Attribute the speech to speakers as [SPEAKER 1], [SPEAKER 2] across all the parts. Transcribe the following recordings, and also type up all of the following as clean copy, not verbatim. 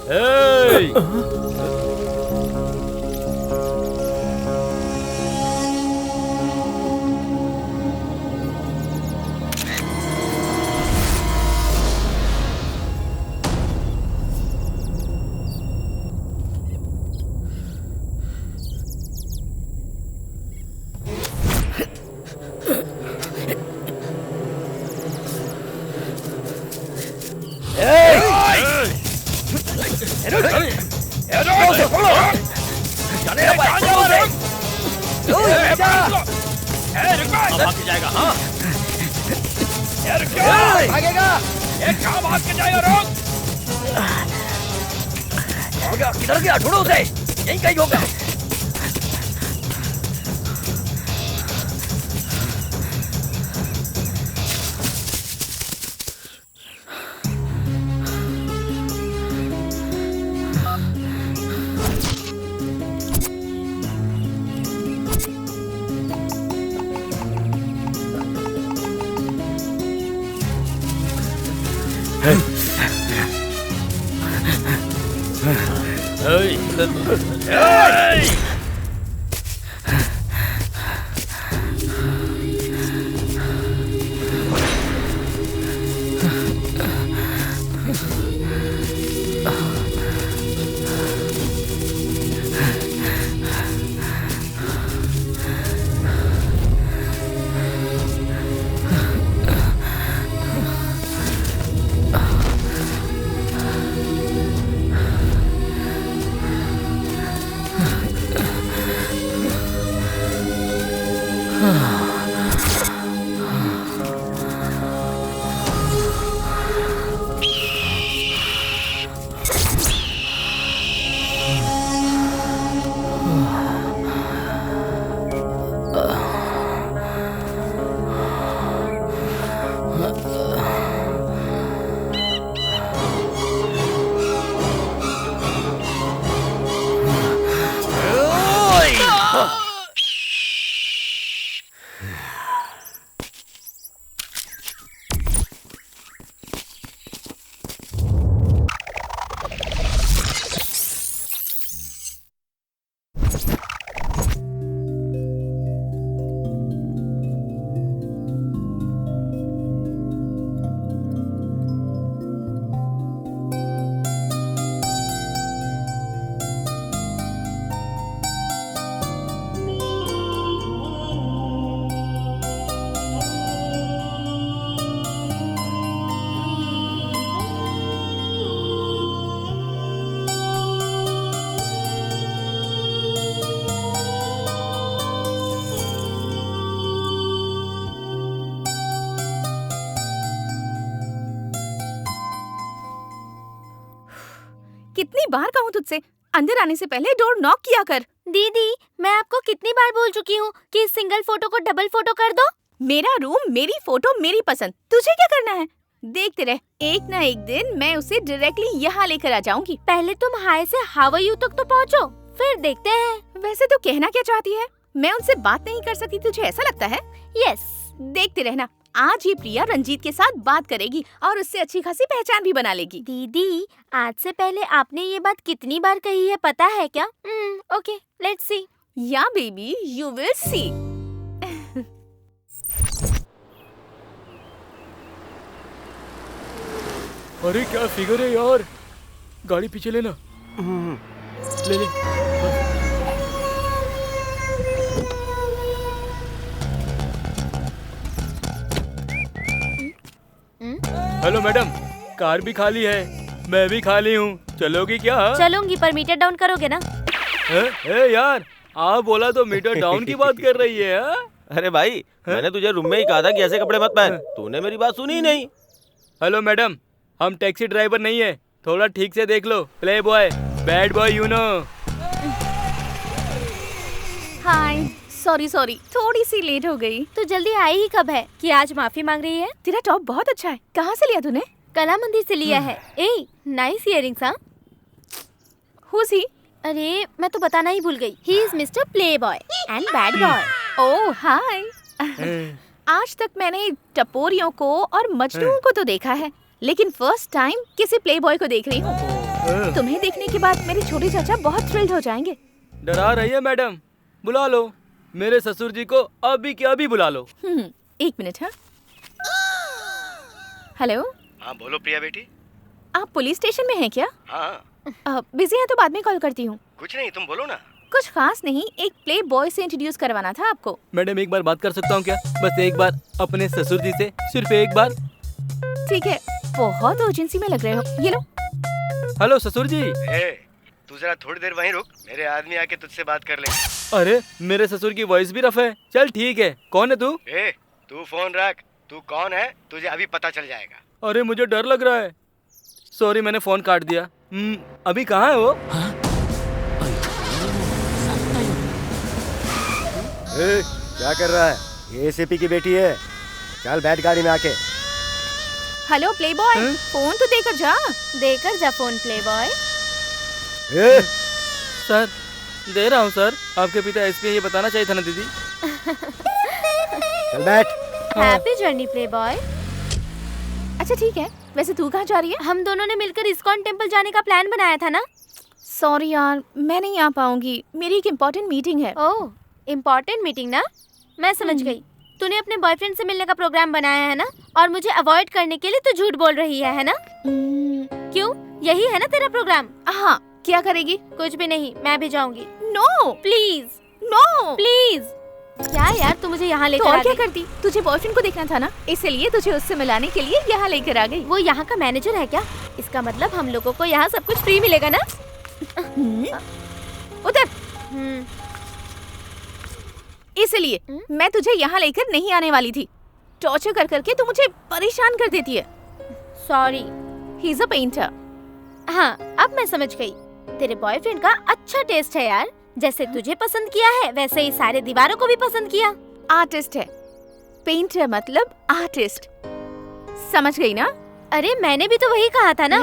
[SPEAKER 1] ஏய் भाग के जाएगा हाँ
[SPEAKER 2] भागेगा
[SPEAKER 1] ये क्या भाग के जाएगा रोक
[SPEAKER 2] किधर गया ढूंढो उसे यहीं कहीं होगा
[SPEAKER 3] कितनी बार कहूँ तुझसे, अंदर आने से पहले डोर नॉक किया कर।
[SPEAKER 4] दीदी, मैं आपको कितनी बार बोल चुकी हूँ कि इस सिंगल फोटो को डबल फोटो कर दो।
[SPEAKER 3] मेरा रूम, मेरी फोटो, मेरी पसंद, तुझे क्या करना है? देखते रह, एक ना एक दिन मैं उसे डायरेक्टली यहाँ लेकर आ जाऊंगी।
[SPEAKER 4] पहले तुम हाय से हाउ आर यू तक तो पहुँचो, फिर देखते हैं।
[SPEAKER 3] वैसे तो कहना क्या चाहती है? मैं उनसे बात नहीं कर सकती, तुझे ऐसा लगता है?
[SPEAKER 4] यस।
[SPEAKER 3] देखते रहना, आज ये प्रिया रंजीत के साथ बात करेगी और उससे अच्छी खासी पहचान भी बना लेगी।
[SPEAKER 4] दीदी, आज से पहले आपने ये बात कितनी बार कही है पता है क्या? Okay, let's see.
[SPEAKER 3] या बेबी, यू विल सी।
[SPEAKER 1] अरे क्या फिगर है यार, गाड़ी पीछे लेना। ले ले। हेलो मैडम, कार भी खाली है, मैं भी खाली हूँ, चलोगी क्या?
[SPEAKER 4] चलूंगी, पर मीटर डाउन करोगे ना?
[SPEAKER 1] यार, आप बोला तो मीटर डाउन की बात कर रही है।
[SPEAKER 5] अरे भाई, मैंने तुझे रूम में ही कहा था कि ऐसे कपड़े मत पहन, तूने मेरी बात सुनी ही नहीं।
[SPEAKER 1] हेलो मैडम, हम टैक्सी ड्राइवर नहीं है, थोड़ा ठीक से देख लो। Play boy, bad boy, you know.
[SPEAKER 3] Hi, sorry, थोड़ी सी लेट हो गई।
[SPEAKER 4] तू जल्दी आई ही कब है कि आज माफी मांग रही है?
[SPEAKER 3] तेरा टॉप बहुत अच्छा है, कहाँ से लिया तूने?
[SPEAKER 4] कला मंदिर से लिया है। ए, नाइस इयरिंग्स। हाँ,
[SPEAKER 3] Who's he?
[SPEAKER 4] अरे मैं तो बताना ही भूल गई। He is mister play boy and bad boy.
[SPEAKER 3] Oh hi. आज तक मैंने टपोरियों को और मजनूओं को तो देखा है, लेकिन फर्स्ट टाइम किसी प्ले बॉय को देख रही हूँ। तुम्हें देखने के बाद मेरे छोटे चाचा बहुत थ्रिल्ड हो जाएंगे।
[SPEAKER 1] डरा रही है मैडम, बुला लो मेरे ससुर जी को, अभी के अभी बुला लो।
[SPEAKER 3] एक मिनट। हाँ, हेलो।
[SPEAKER 6] हाँ बोलो प्रिया बेटी।
[SPEAKER 3] आप पुलिस स्टेशन में हैं क्या?
[SPEAKER 6] हाँ।
[SPEAKER 3] बिजी है तो बाद में कॉल करती हूँ।
[SPEAKER 6] कुछ नहीं, तुम बोलो ना।
[SPEAKER 3] कुछ खास नहीं, एक प्ले बॉय से इंट्रोड्यूस करवाना था आपको।
[SPEAKER 1] मैडम एक बार बात कर सकता हूँ क्या? बस एक बार अपने ससुर जी से, सिर्फ एक बार।
[SPEAKER 3] ठीक है, बहुत urgency में लग रहे हो, ये लो।
[SPEAKER 1] हेलो ससुर जी।
[SPEAKER 6] तू जरा थोड़ी देर वहीं रुक, मेरे आदमी आके तुझसे बात कर ले।
[SPEAKER 1] अरे मेरे ससुर की वॉइस भी रफ है। चल ठीक है, कौन है तू?
[SPEAKER 6] तू फोन रख, तू कौन है तुझे अभी पता चल जाएगा।
[SPEAKER 1] अरे मुझे डर लग रहा है, सॉरी मैंने फोन काट दिया। अभी कहाँ है वो?
[SPEAKER 6] क्या कर रहा है? ये एसीपी की बेटी है, चल बैठ गाड़ी में आके।
[SPEAKER 3] हेलो प्ले बॉय, फोन तो देकर जा
[SPEAKER 4] फोन प्ले बॉय।
[SPEAKER 1] सर दे रहा हूँ सर, आपके पिता एसपी ये बताना चाहिए था ना दीदी।
[SPEAKER 6] चल बैठ।
[SPEAKER 4] Happy journey play boy.
[SPEAKER 3] अच्छा ठीक है, वैसे तू कहाँ जा रही है?
[SPEAKER 4] हम दोनों ने मिलकर इस्कॉन टेम्पल जाने का प्लान बनाया था ना।
[SPEAKER 3] सॉरी यार, मैं नहीं आ पाऊंगी, मेरी एक इम्पोर्टेंट मीटिंग है।
[SPEAKER 4] ओह, इम्पोर्टेंट मीटिंग ना, मैं समझ गई। तूने अपने बॉयफ्रेंड से मिलने का प्रोग्राम बनाया है ना, और मुझे अवॉइड करने के लिए तू झूठ बोल रही है ना? क्यों, यही है ना तेरा प्रोग्राम?
[SPEAKER 3] हाँ, क्या करेगी?
[SPEAKER 4] कुछ भी नहीं, मैं भी जाऊंगी।
[SPEAKER 3] No
[SPEAKER 4] please,
[SPEAKER 3] no
[SPEAKER 4] please. क्या यार, तू मुझे यहाँ लेकर
[SPEAKER 3] तो
[SPEAKER 4] आ
[SPEAKER 3] और क्या
[SPEAKER 4] गई?
[SPEAKER 3] करती? तुझे बॉयफ्रेंड को देखना था ना, इसलिए तुझे उससे मिलाने के लिए यहाँ लेकर आ गई।
[SPEAKER 4] वो यहाँ का मैनेजर है क्या? इसका मतलब हम लोगों को यहाँ सब कुछ फ्री मिलेगा ना?
[SPEAKER 3] उधर।
[SPEAKER 4] हम्म।
[SPEAKER 3] इसलिए मैं तुझे यहाँ लेकर नहीं आने वाली थी। टॉर्चर कर करके तू मुझे परेशान कर देती है।
[SPEAKER 4] Sorry.
[SPEAKER 3] He is a painter.
[SPEAKER 4] हाँ, अब मैं समझ गई। तेरे बॉयफ्रेंड का अच्छा टेस्ट है यार, जैसे तुझे पसंद किया है वैसे ही सारे दीवारों को भी पसंद किया।
[SPEAKER 3] आर्टिस्ट है, पेंटर मतलब आर्टिस्ट, समझ गई ना?
[SPEAKER 4] अरे मैंने भी तो वही कहा था ना।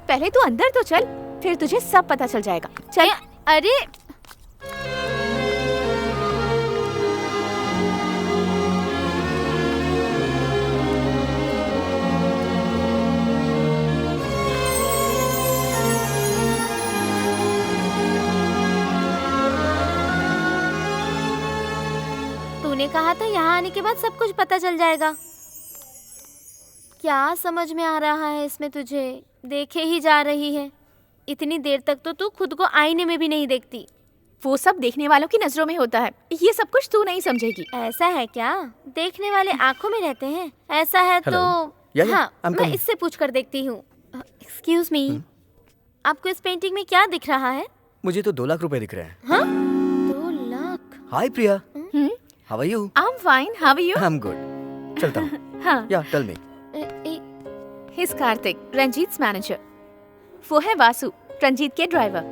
[SPEAKER 3] पहले तू अंदर तो चल, फिर तुझे सब पता चल जाएगा। चल।
[SPEAKER 4] अरे तूने कहा था यहाँ आने के बाद सब कुछ पता चल जाएगा। क्या समझ में आ रहा है इसमें तुझे? देखे ही जा रही है। इतनी देर तक तो तू खुद को आईने में भी नहीं देखती।
[SPEAKER 3] वो सब देखने वालों की नजरों में होता है, ये सब कुछ तू नहीं समझेगी।
[SPEAKER 4] ऐसा है क्या? देखने वाले आंखों में रहते हैं। ऐसा है तो हाँ, मैं इससे पूछ कर देखती हूँ। एक्सक्यूज मी, आपको इस पेंटिंग में क्या दिख रहा है?
[SPEAKER 2] मुझे तो 2 लाख रुपए दिख रहे हैं।
[SPEAKER 4] हाँ? 2 lakh?
[SPEAKER 2] Hi Priya, how are you?
[SPEAKER 3] I am fine, how are you?
[SPEAKER 2] I am good. चलता हूँ।
[SPEAKER 3] हाँ,
[SPEAKER 2] yeah tell me.
[SPEAKER 3] His Kartik, Ranjit's manager. वो है वासु, रंजीत के ड्राइवर,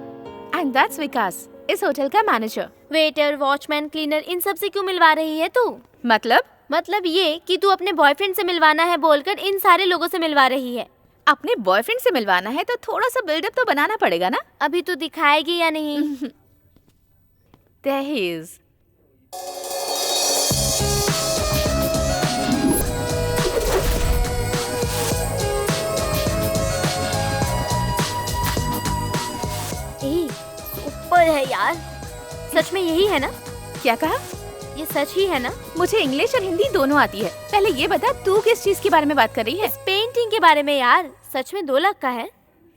[SPEAKER 3] एंड दैट्स विकास, इस होटल का मैनेजर।
[SPEAKER 4] वेटर, वॉचमैन, क्लीनर, इन सब से क्यों मिलवा रही है तू?
[SPEAKER 3] मतलब
[SPEAKER 4] ये कि तू अपने बॉयफ्रेंड से मिलवाना है बोलकर इन सारे लोगों से मिलवा रही है।
[SPEAKER 3] अपने बॉयफ्रेंड से मिलवाना है तो थोड़ा सा बिल्डअप तो बनाना पड़ेगा ना।
[SPEAKER 4] अभी तू दिखाएगी या नहीं?
[SPEAKER 3] There he is.
[SPEAKER 4] सुपर है यार। सच में यही है ना?
[SPEAKER 3] क्या कहा?
[SPEAKER 4] ये सच ही है ना?
[SPEAKER 3] मुझे इंग्लिश और हिंदी दोनों आती है। पहले ये बता, तू किस चीज के बारे में बात कर रही है?
[SPEAKER 4] इस पेंटिंग के बारे में यार। सच में 2 लाख का है।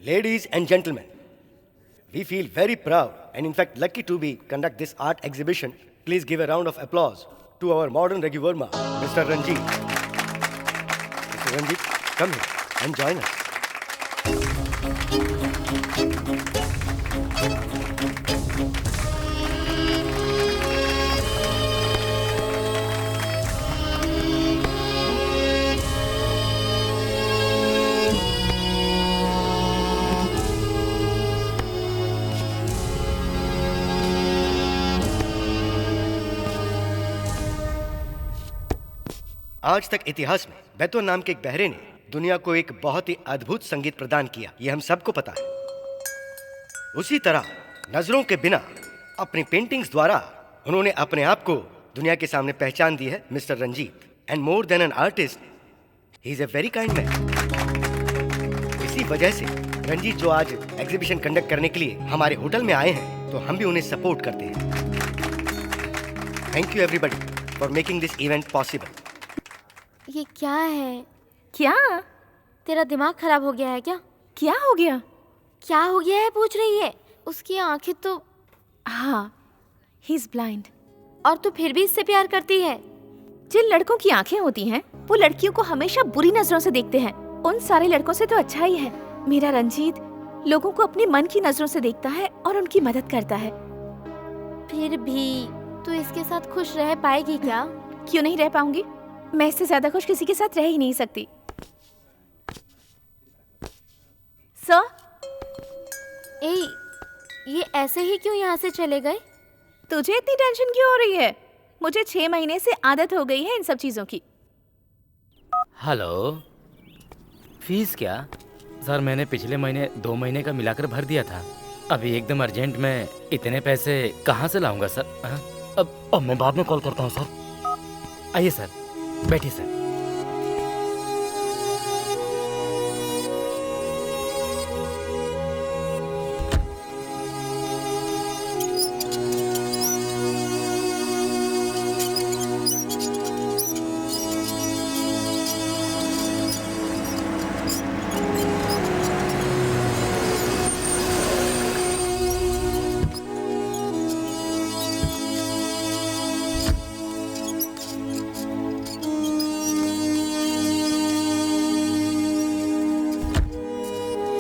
[SPEAKER 6] Ladies and gentlemen, we feel very proud and in fact lucky to be conduct this art exhibition. Please give a round of applause to our modern Raghu Verma, Mr. Ranjit. Mr. Ranjit, come here and join us. आज तक इतिहास में बेतो नाम के एक बहरे ने दुनिया को एक बहुत ही अद्भुत संगीत प्रदान किया, ये हम सबको पता है। उसी तरह नजरों के बिना अपनी पेंटिंग्स द्वारा उन्होंने अपने आप को दुनिया के सामने पहचान दी है mister Ranjit. And more than an artist, he is a very kind man. इसी वजह से रंजीत जो आज एग्जीबिशन कंडक्ट करने के लिए हमारे होटल में आए हैं, तो हम भी उन्हें सपोर्ट करते हैं। Thank you everybody for making this event possible.
[SPEAKER 4] ये क्या है?
[SPEAKER 3] क्या?
[SPEAKER 4] तेरा दिमाग खराब हो गया है क्या?
[SPEAKER 3] क्या हो गया?
[SPEAKER 4] क्या हो गया है पूछ रही है। उसकी आंखें तो...
[SPEAKER 3] हाँ, ही इज ब्लाइंड।
[SPEAKER 4] और तू फिर भी इससे प्यार करती है?
[SPEAKER 3] जिन लड़कों की आंखें होती हैं, वो लड़कियों को हमेशा बुरी नजरों से देखते हैं। उन सारे लड़कों से तो अच्छा ही है मेरा रंजीत लोगों को अपने मन की नजरों से देखता है और उनकी मदद करता है।
[SPEAKER 4] फिर भी तू इसके साथ खुश रह पाएगी क्या?
[SPEAKER 3] क्यों नहीं रह पाऊंगी? मैं इससे ज्यादा खुश किसी के साथ रह ही नहीं सकती। सर,
[SPEAKER 4] ये ऐसे ही क्यों यहाँ से चले गए?
[SPEAKER 3] तुझे इतनी टेंशन क्यों हो रही है? मुझे 6 महीने से आदत हो गई है इन सब चीजों की।
[SPEAKER 1] हेलो, फीस क्या? सर मैंने पिछले महीने 2 महीने का मिलाकर भर दिया था। अभी एकदम अर्जेंट में इतने पैसे कहाँ से लाऊंगा सर? अब मैं बाद में कॉल करता हूँ सर। आइए सर, बैठिए सर।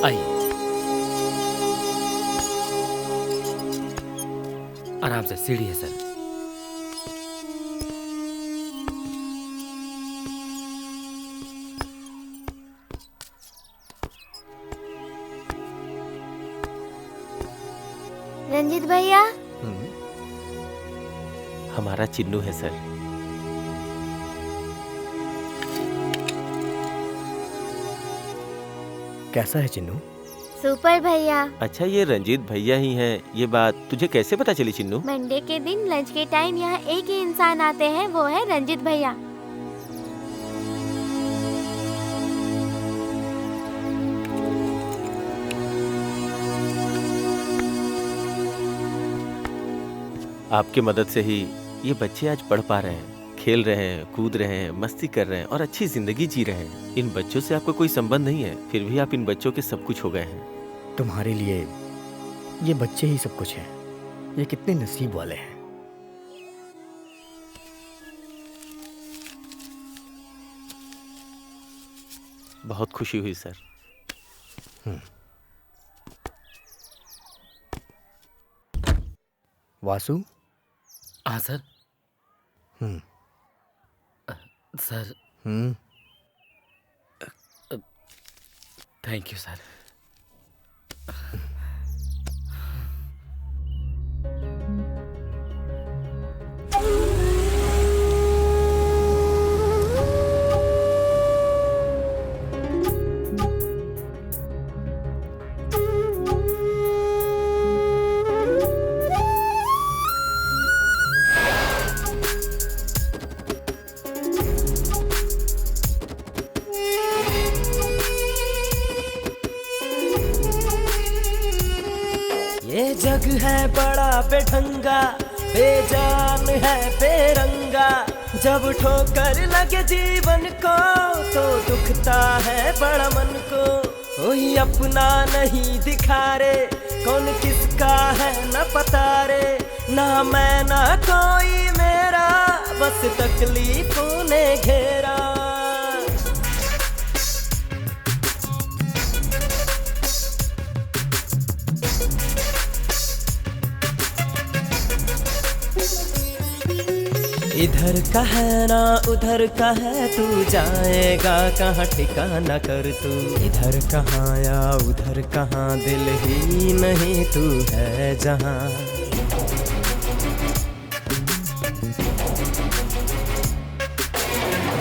[SPEAKER 1] आइए, आराम से, सीढ़ी है सर।
[SPEAKER 4] रंजीत भैया,
[SPEAKER 5] हमारा चिन्नू है सर।
[SPEAKER 6] कैसा है चिन्नू?
[SPEAKER 4] सुपर भैया।
[SPEAKER 5] अच्छा, ये रंजीत भैया ही हैं। ये बात तुझे कैसे पता चली चिन्नू?
[SPEAKER 4] मंडे के दिन लंच के टाइम यहाँ एक ही इंसान आते हैं, वो है रंजीत भैया।
[SPEAKER 5] आपकी मदद से ही ये बच्चे आज पढ़ पा रहे हैं, खेल रहे हैं, कूद रहे हैं, मस्ती कर रहे हैं और अच्छी जिंदगी जी रहे हैं। इन बच्चों से आपका कोई संबंध नहीं है, फिर भी आप इन बच्चों के सब कुछ हो गए हैं।
[SPEAKER 7] तुम्हारे लिए ये बच्चे ही सब कुछ हैं। ये कितने नसीब वाले हैं।
[SPEAKER 5] बहुत खुशी हुई सर।
[SPEAKER 7] वासु?
[SPEAKER 1] हाँ sir. Sir, thank you sir.
[SPEAKER 8] जग है बड़ा बेढंगा, बेजान है बेरंगा, जब ठोकर लगे जीवन को तो दुखता है बड़ा मन को। कोई अपना नहीं दिखा रे, कौन किसका है न पता रे, ना मैं ना कोई मेरा, बस तकलीफों ने घेरा। इधर का है ना उधर का है, तू जाएगा कहाँ ठिकाना कर तू। इधर कहाँ या उधर कहाँ, दिल ही नहीं तू है जहाँ।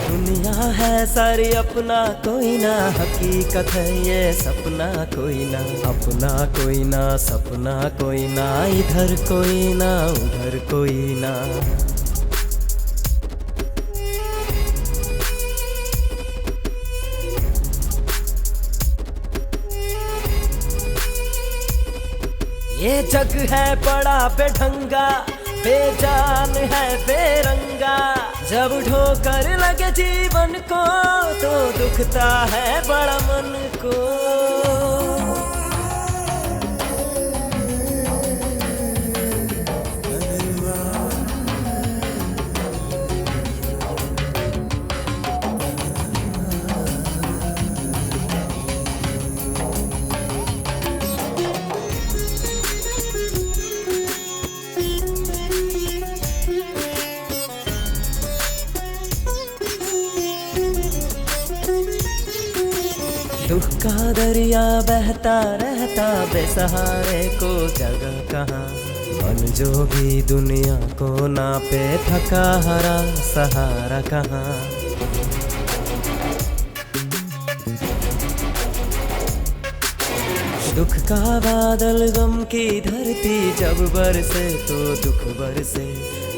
[SPEAKER 8] दुनिया है सारी अपना कोई ना, हकीकत है ये सपना कोई ना, अपना कोई ना सपना कोई ना, इधर कोई ना उधर कोई ना। ये जग है बड़ा बेढंगा, बेजान है बेरंगा, जब ठोकर लगे जीवन को तो दुखता है बड़ा मन को। दुख का दरिया बहता रहता, बेसहारे को जगह कहाँ, मन जो भी दुनिया को नापे, थका हरा सहारा कहाँ। दुख का बादल गम की धरती, जब बरसे तो दुख बरसे,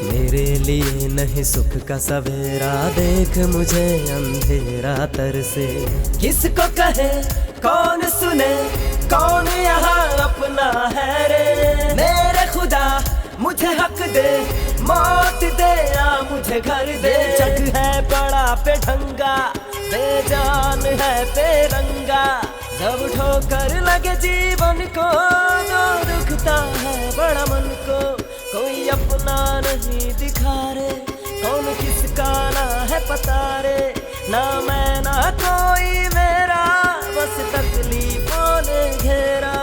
[SPEAKER 8] मेरे लिए नहीं सुख का सवेरा, देख मुझे अंधेरा तरसे। किसको कहे कौन सुने, कौन यहाँ अपना है रे, मेरे खुदा मुझे हक दे, मौत दे या मुझे घर दे। जग है बड़ा बेढंगा, बेजान है बेरंगा, जब ठोकर लगे जीवन को तो दुखता है बड़ा मन को। कोई अपना नहीं दिखा रे, कौन किसका ना है पता रे, ना मैं ना कोई मेरा, बस तकलीफों ने घेरा।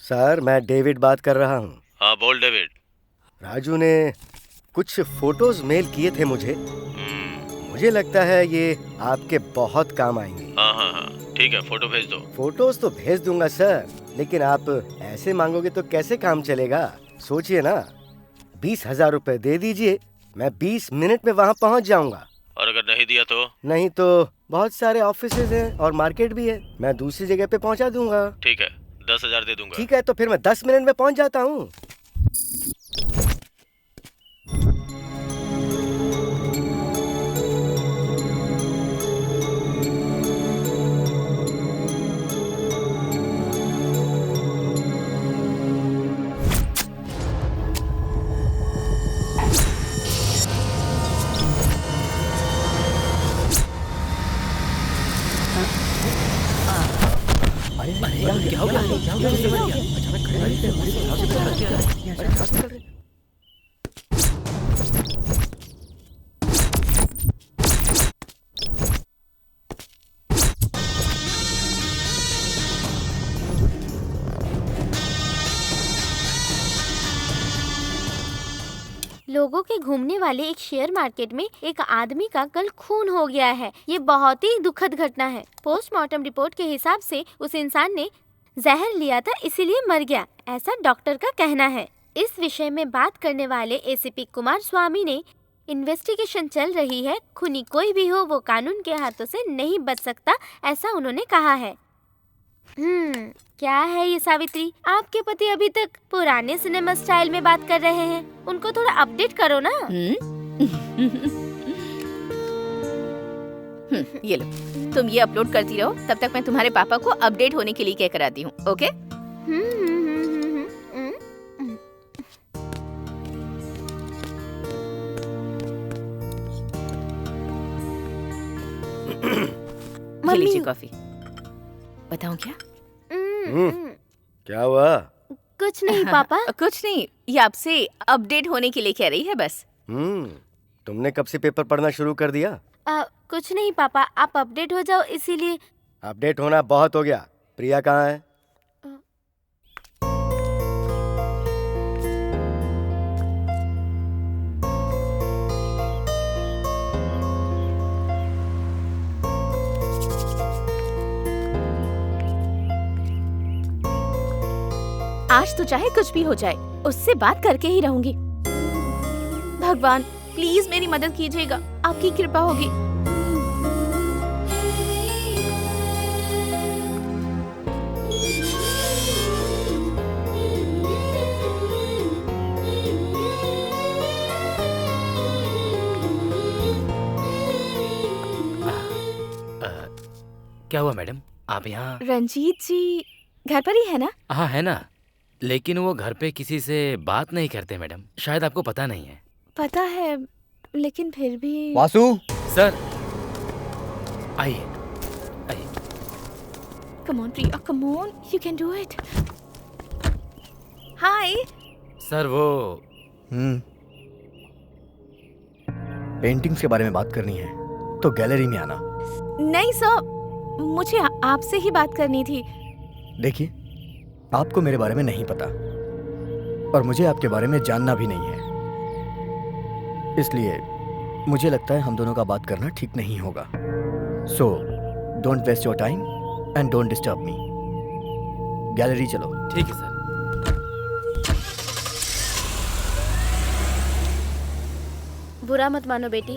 [SPEAKER 6] सर, मैं डेविड बात कर रहा हूँ।
[SPEAKER 5] हाँ बोल डेविड।
[SPEAKER 6] राजू ने कुछ फोटोज मेल किए थे मुझे। मुझे लगता है ये आपके बहुत काम आएंगे।
[SPEAKER 5] हाँ ठीक है, फोटो भेज दो।
[SPEAKER 6] फोटोज तो भेज दूंगा सर, लेकिन आप ऐसे मांगोगे तो कैसे काम चलेगा। सोचिए ना, 20,000 रुपए दे दीजिए, मैं 20 मिनट में वहाँ पहुँच जाऊँगा।
[SPEAKER 5] और अगर नहीं दिया तो?
[SPEAKER 6] नहीं तो बहुत सारे ऑफिसेज हैं और मार्केट भी है, मैं दूसरी जगह पे पहुँचा दूंगा।
[SPEAKER 5] ठीक है, 10,000 दे दूंगा।
[SPEAKER 6] ठीक है, तो फिर मैं 10 मिनट में पहुँच जाता हूँ।
[SPEAKER 1] क्या हो गया?
[SPEAKER 4] लोगों के घूमने वाले एक शेयर मार्केट में एक आदमी का कल खून हो गया है। ये बहुत ही दुखद घटना है। पोस्टमार्टम रिपोर्ट के हिसाब से उस इंसान ने जहर लिया था, इसीलिए मर गया, ऐसा डॉक्टर का कहना है। इस विषय में बात करने वाले एसीपी कुमार स्वामी ने इन्वेस्टिगेशन चल रही है, खूनी कोई भी हो वो कानून के हाथों से नहीं बच सकता, ऐसा उन्होंने कहा है। क्या है ये सावित्री, आपके पति अभी तक पुराने सिनेमा स्टाइल में बात कर रहे हैं, उनको थोड़ा अपडेट करो ना।
[SPEAKER 3] ये लो, तुम ये अपलोड करती रहो, तब तक मैं तुम्हारे पापा को अपडेट होने के लिए क्या कराती हूँ, ओके? ये लीजिए कॉफी। बताऊँ क्या?
[SPEAKER 6] क्या हुआ?
[SPEAKER 4] कुछ नहीं पापा।
[SPEAKER 3] कुछ नहीं, ये आपसे अपडेट होने के लिए कह रही है बस।
[SPEAKER 6] तुमने कब से पेपर पढ़ना शुरू कर दिया?
[SPEAKER 4] कुछ नहीं पापा, आप अपडेट हो जाओ इसीलिए।
[SPEAKER 6] अपडेट होना बहुत हो गया। प्रिया कहाँ है?
[SPEAKER 3] आज तो चाहे कुछ भी हो जाए, उससे बात करके ही रहूंगी। भगवान प्लीज मेरी मदद कीजिएगा, आपकी कृपा होगी।
[SPEAKER 1] क्या हुआ मैडम, आप यहाँ?
[SPEAKER 3] रंजीत जी घर पर ही है ना?
[SPEAKER 1] हाँ है ना, लेकिन वो घर पे किसी से बात नहीं करते मैडम, शायद आपको पता नहीं है।
[SPEAKER 3] पता है, लेकिन फिर भी।
[SPEAKER 7] वासु,
[SPEAKER 1] सर आइए आइए।
[SPEAKER 3] Come on Priya, come on, you can do it. Hi
[SPEAKER 1] sir वो
[SPEAKER 7] पेंटिंग्स के बारे में बात करनी है तो गैलरी में आना।
[SPEAKER 3] नहीं सर, मुझे आपसे ही बात करनी थी।
[SPEAKER 7] देखिए, आपको मेरे बारे में नहीं पता और मुझे आपके बारे में जानना भी नहीं है, इसलिए मुझे लगता है हम दोनों का बात करना ठीक नहीं होगा। So don't waste your time and don't disturb me. Gallery चलो।
[SPEAKER 1] ठीक है सर।
[SPEAKER 4] बुरा मत मानो बेटी,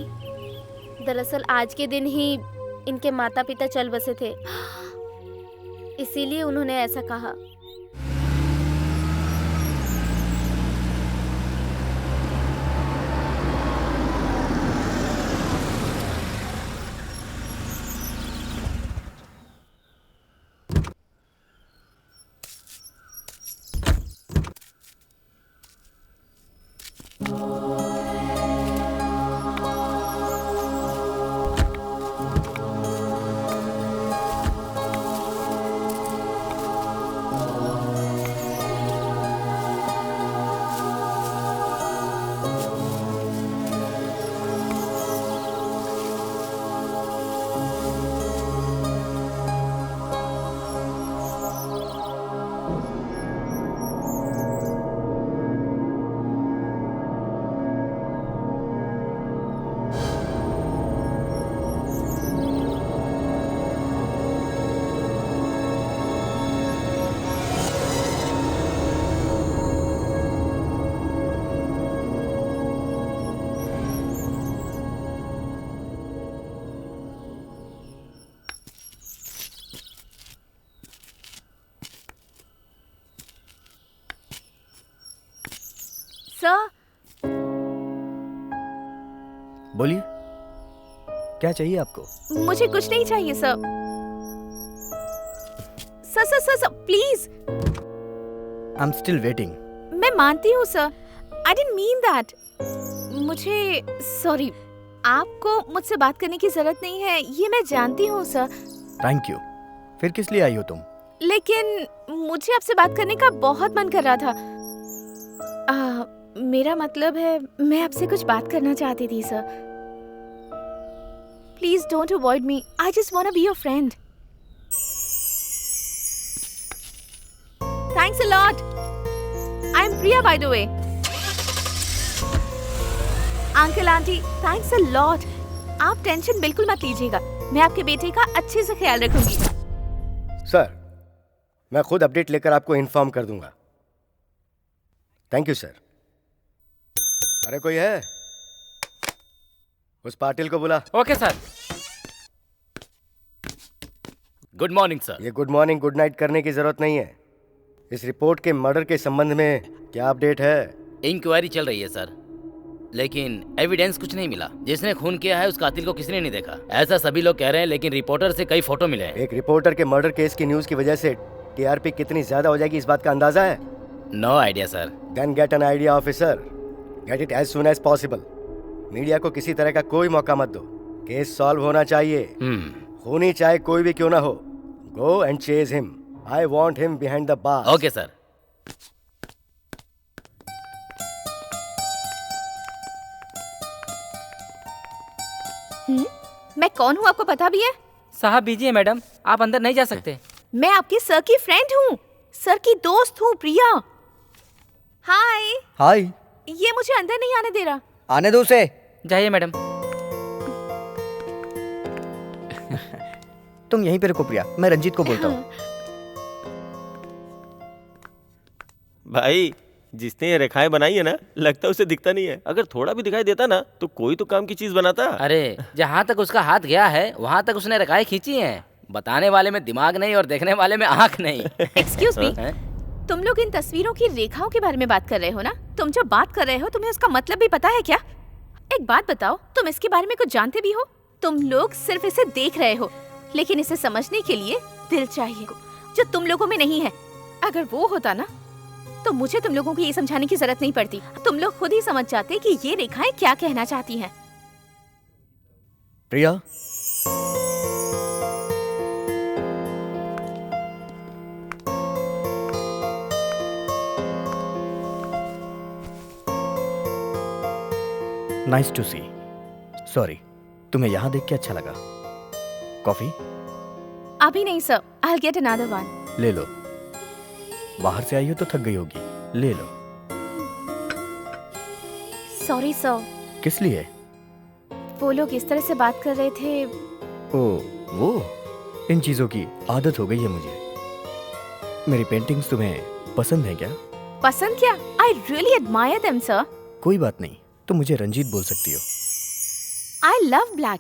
[SPEAKER 4] दरअसल आज के दिन ही इनके माता पिता चल बसे थे, इसीलिए उन्होंने ऐसा कहा।
[SPEAKER 3] सर
[SPEAKER 7] बोलिए, क्या चाहिए आपको?
[SPEAKER 3] मुझे कुछ नहीं चाहिए sir. Sir sir sir, sir please.
[SPEAKER 7] I am still waiting.
[SPEAKER 3] मैं मानती हूँ sir, I didn't mean that. मुझे सॉरी, आपको मुझसे बात करने की जरूरत नहीं है, ये मैं जानती हूँ सर।
[SPEAKER 7] Thank you. फिर किस लिए आई हो तुम?
[SPEAKER 3] लेकिन मुझे आपसे बात करने का बहुत मन कर रहा था। मेरा मतलब है, मैं आपसे कुछ बात करना चाहती थी sir. Please don't avoid me, I just want to be your friend. Thanks a lot. I am Priya by the way. Uncle aunty, thanks a lot. आप टेंशन बिल्कुल मत लीजिएगा, मैं आपके बेटे का अच्छे से ख्याल रखूंगी।
[SPEAKER 6] सर, मैं खुद अपडेट लेकर आपको इन्फॉर्म कर दूंगा। Thank you sir. अरे कोई है? उस पाटिल को बुला।
[SPEAKER 1] Okay sir. Good morning sir.
[SPEAKER 6] ये गुड मॉर्निंग गुड नाइट करने की जरूरत नहीं है। इस रिपोर्ट के मर्डर के संबंध में क्या अपडेट है?
[SPEAKER 1] इंक्वायरी चल रही है सर। लेकिन एविडेंस कुछ नहीं मिला। जिसने खून किया है उस कातिल को किसी ने नहीं देखा, ऐसा सभी लोग कह रहे हैं, लेकिन रिपोर्टर से कई फोटो मिले हैं।
[SPEAKER 6] एक रिपोर्टर के मर्डर केस की न्यूज की वजह से टीआरपी कितनी ज्यादा हो जाएगी इस बात का अंदाजा है?
[SPEAKER 1] No idea sir.
[SPEAKER 6] Then get an idea officer, get it as soon as possible. Media को किसी तरह का कोई मौका मत दो, केस सॉल्व होना चाहिए। खूनी चाहे कोई भी क्यों ना हो, go and chase him, I want him behind the bar.
[SPEAKER 1] Okay sir.
[SPEAKER 3] मैं कौन हूँ आपको पता भी है?
[SPEAKER 2] साहब बीजिए मैडम, आप अंदर नहीं जा सकते।
[SPEAKER 3] मैं आपके सर की फ्रेंड हूँ, सर की दोस्त हूँ, प्रिया। हाय।
[SPEAKER 7] हाय।
[SPEAKER 3] ये मुझे अंदर नहीं आने दे रहा।
[SPEAKER 7] आने दो उसे।
[SPEAKER 2] जाइए मैडम।
[SPEAKER 7] तुम यहीं पे रुको प्रिया, मैं रंजीत को बोलता हूँ।
[SPEAKER 5] भाई जिसने ये रेखाएं बनाई है ना, लगता है उसे दिखता नहीं है। अगर थोड़ा भी दिखाई देता ना तो कोई तो काम की चीज बनाता।
[SPEAKER 1] अरे जहाँ तक उसका हाथ गया है वहाँ तक उसने रेखाएं खींची हैं। बताने वाले में दिमाग नहीं और देखने वाले में आँख नहीं।
[SPEAKER 3] एक्सक्यूज मी, तुम लोग इन तस्वीरों की रेखाओं के बारे में बात कर रहे हो ना? तुम जो बात कर रहे हो तुम्हें उसका मतलब भी पता है क्या? एक बात बताओ, तुम इसके बारे में कुछ जानते भी हो? तुम लोग सिर्फ इसे देख रहे हो, लेकिन इसे समझने के लिए दिल चाहिए, जो तुम लोगों में नहीं है। अगर वो होता ना तो मुझे तुम लोगों को ये समझाने की जरूरत नहीं पड़ती। तुम लोग खुद ही समझ जाते कि ये रेखाएं क्या कहना चाहती हैं।
[SPEAKER 7] प्रिया, नाइस टू सी। सॉरी, तुम्हें यहाँ देख के अच्छा लगा। कॉफी?
[SPEAKER 3] अभी नहीं sir, I'll get another one।
[SPEAKER 7] ले लो, बाहर से आई हो तो थक गई होगी, ले लो।
[SPEAKER 3] Sorry sir.
[SPEAKER 7] किस लिए?
[SPEAKER 3] वो लोग इस तरह से बात कर रहे थे।
[SPEAKER 7] ओ वो, इन चीजों की आदत हो गई है मुझे। मेरी पेंटिंग्स तुम्हें पसंद है क्या?
[SPEAKER 3] पसंद क्या? I really admire them sir।
[SPEAKER 7] कोई बात नहीं, तुम मुझे रंजीत बोल सकती हो।
[SPEAKER 3] I love black।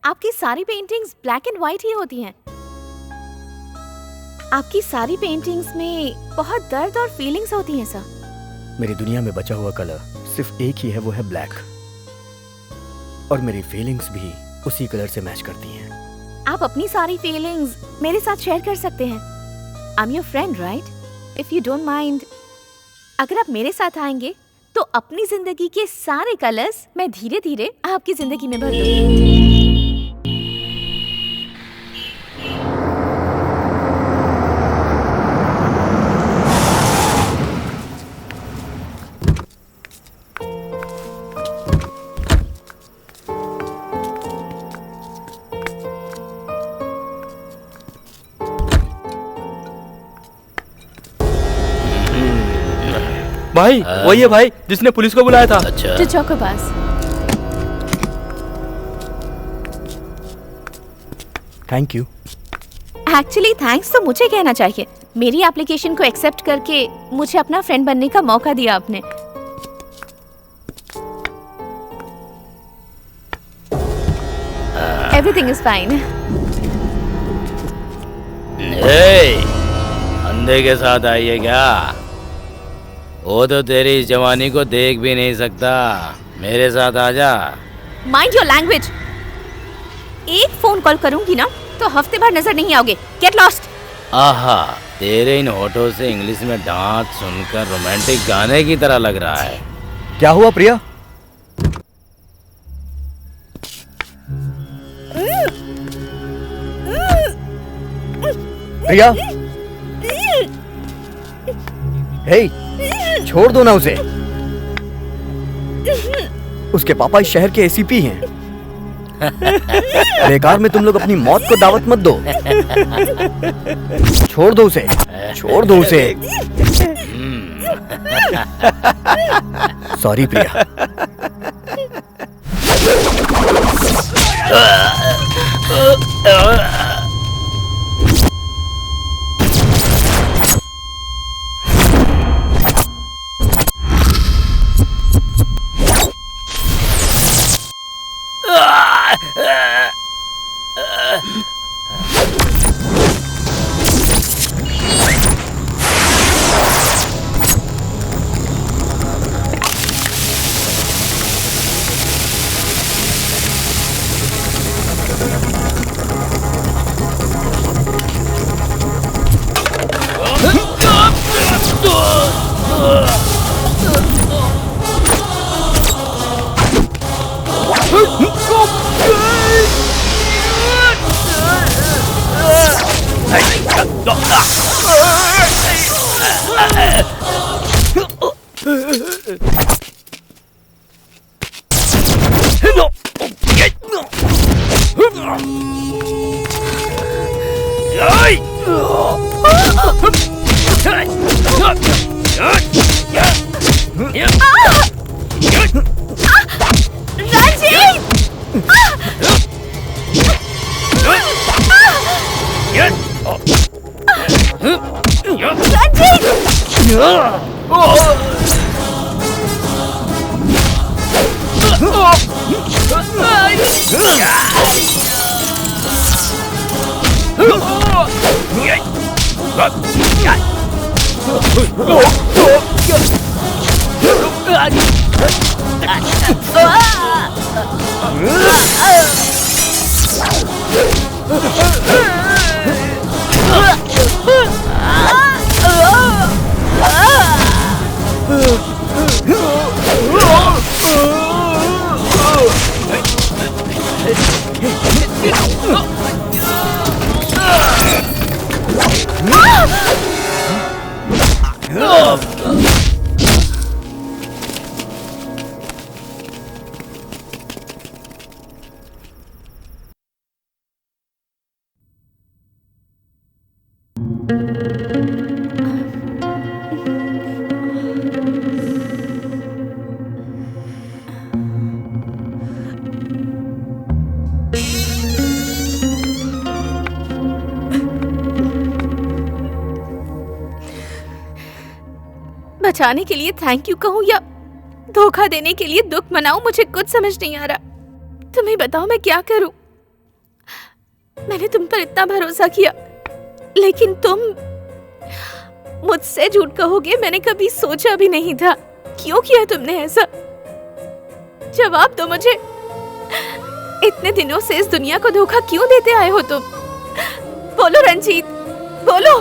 [SPEAKER 3] आपकी सारी पेंटिंग्स ब्लैक एंड व्हाइट ही होती हैं। आपकी सारी पेंटिंग्स में बहुत दर्द और फीलिंग्स होती हैं सर।
[SPEAKER 7] मेरी दुनिया में बचा हुआ कलर सिर्फ एक ही है, वो है ब्लैक। और मेरी फीलिंग्स भी उसी कलर से मैच करती हैं।
[SPEAKER 3] आप अपनी सारी फीलिंग्स मेरे साथ शेयर कर सकते हैं। I am your friend right? If you don't mind, अगर आप मेरे साथ आएंगे तो अपनी जिंदगी के सारे कलर्स मैं धीरे धीरे आपकी जिंदगी में भर दूंगी।
[SPEAKER 2] भाई वही है भाई जिसने पुलिस को बुलाया था।
[SPEAKER 1] अच्छा।
[SPEAKER 3] टू चौको पास।
[SPEAKER 7] Thank you.
[SPEAKER 3] एक्चुअली थैंक्स तो मुझे कहना चाहिए। मेरी एप्लीकेशन को एक्सेप्ट करके मुझे अपना फ्रेंड बनने का मौका दिया आपने। Everything is fine.
[SPEAKER 1] अंधे के साथ आई है क्या? वो तो तेरी इस जवानी को देख भी नहीं सकता। मेरे साथ आजा।
[SPEAKER 3] Mind your language. एक फोन कॉल करूंगी ना तो हफ्ते भर नजर नहीं आओगे। Get lost.
[SPEAKER 1] आहा, तेरे इन होठों से इंग्लिश में डांट सुनकर रोमांटिक गाने की तरह लग रहा है।
[SPEAKER 7] क्या हुआ प्रिया? प्रिया, हे, छोड़ दो ना उसे। उसके पापा इस शहर के एसीपी हैं। बेकार में तुम लोग अपनी मौत को दावत मत दो। छोड़ दो उसे, छोड़ दो उसे। सॉरी प्रिया।
[SPEAKER 3] बचाने के लिए थैंक यू कहूँ या धोखा देने के लिए दुख मनाऊं, मुझे कुछ समझ नहीं आ रहा। तुम्हें बताओ मैं क्या करूं? मैंने तुम पर इतना भरोसा किया, लेकिन तुम मुझसे झूठ कहोगे मैंने कभी सोचा भी नहीं था। क्यों किया तुमने ऐसा? जवाब दो मुझे। इतने दिनों से इस दुनिया को धोखा क्यों देते आए हो तुम? बोलो रंजीत, बोलो।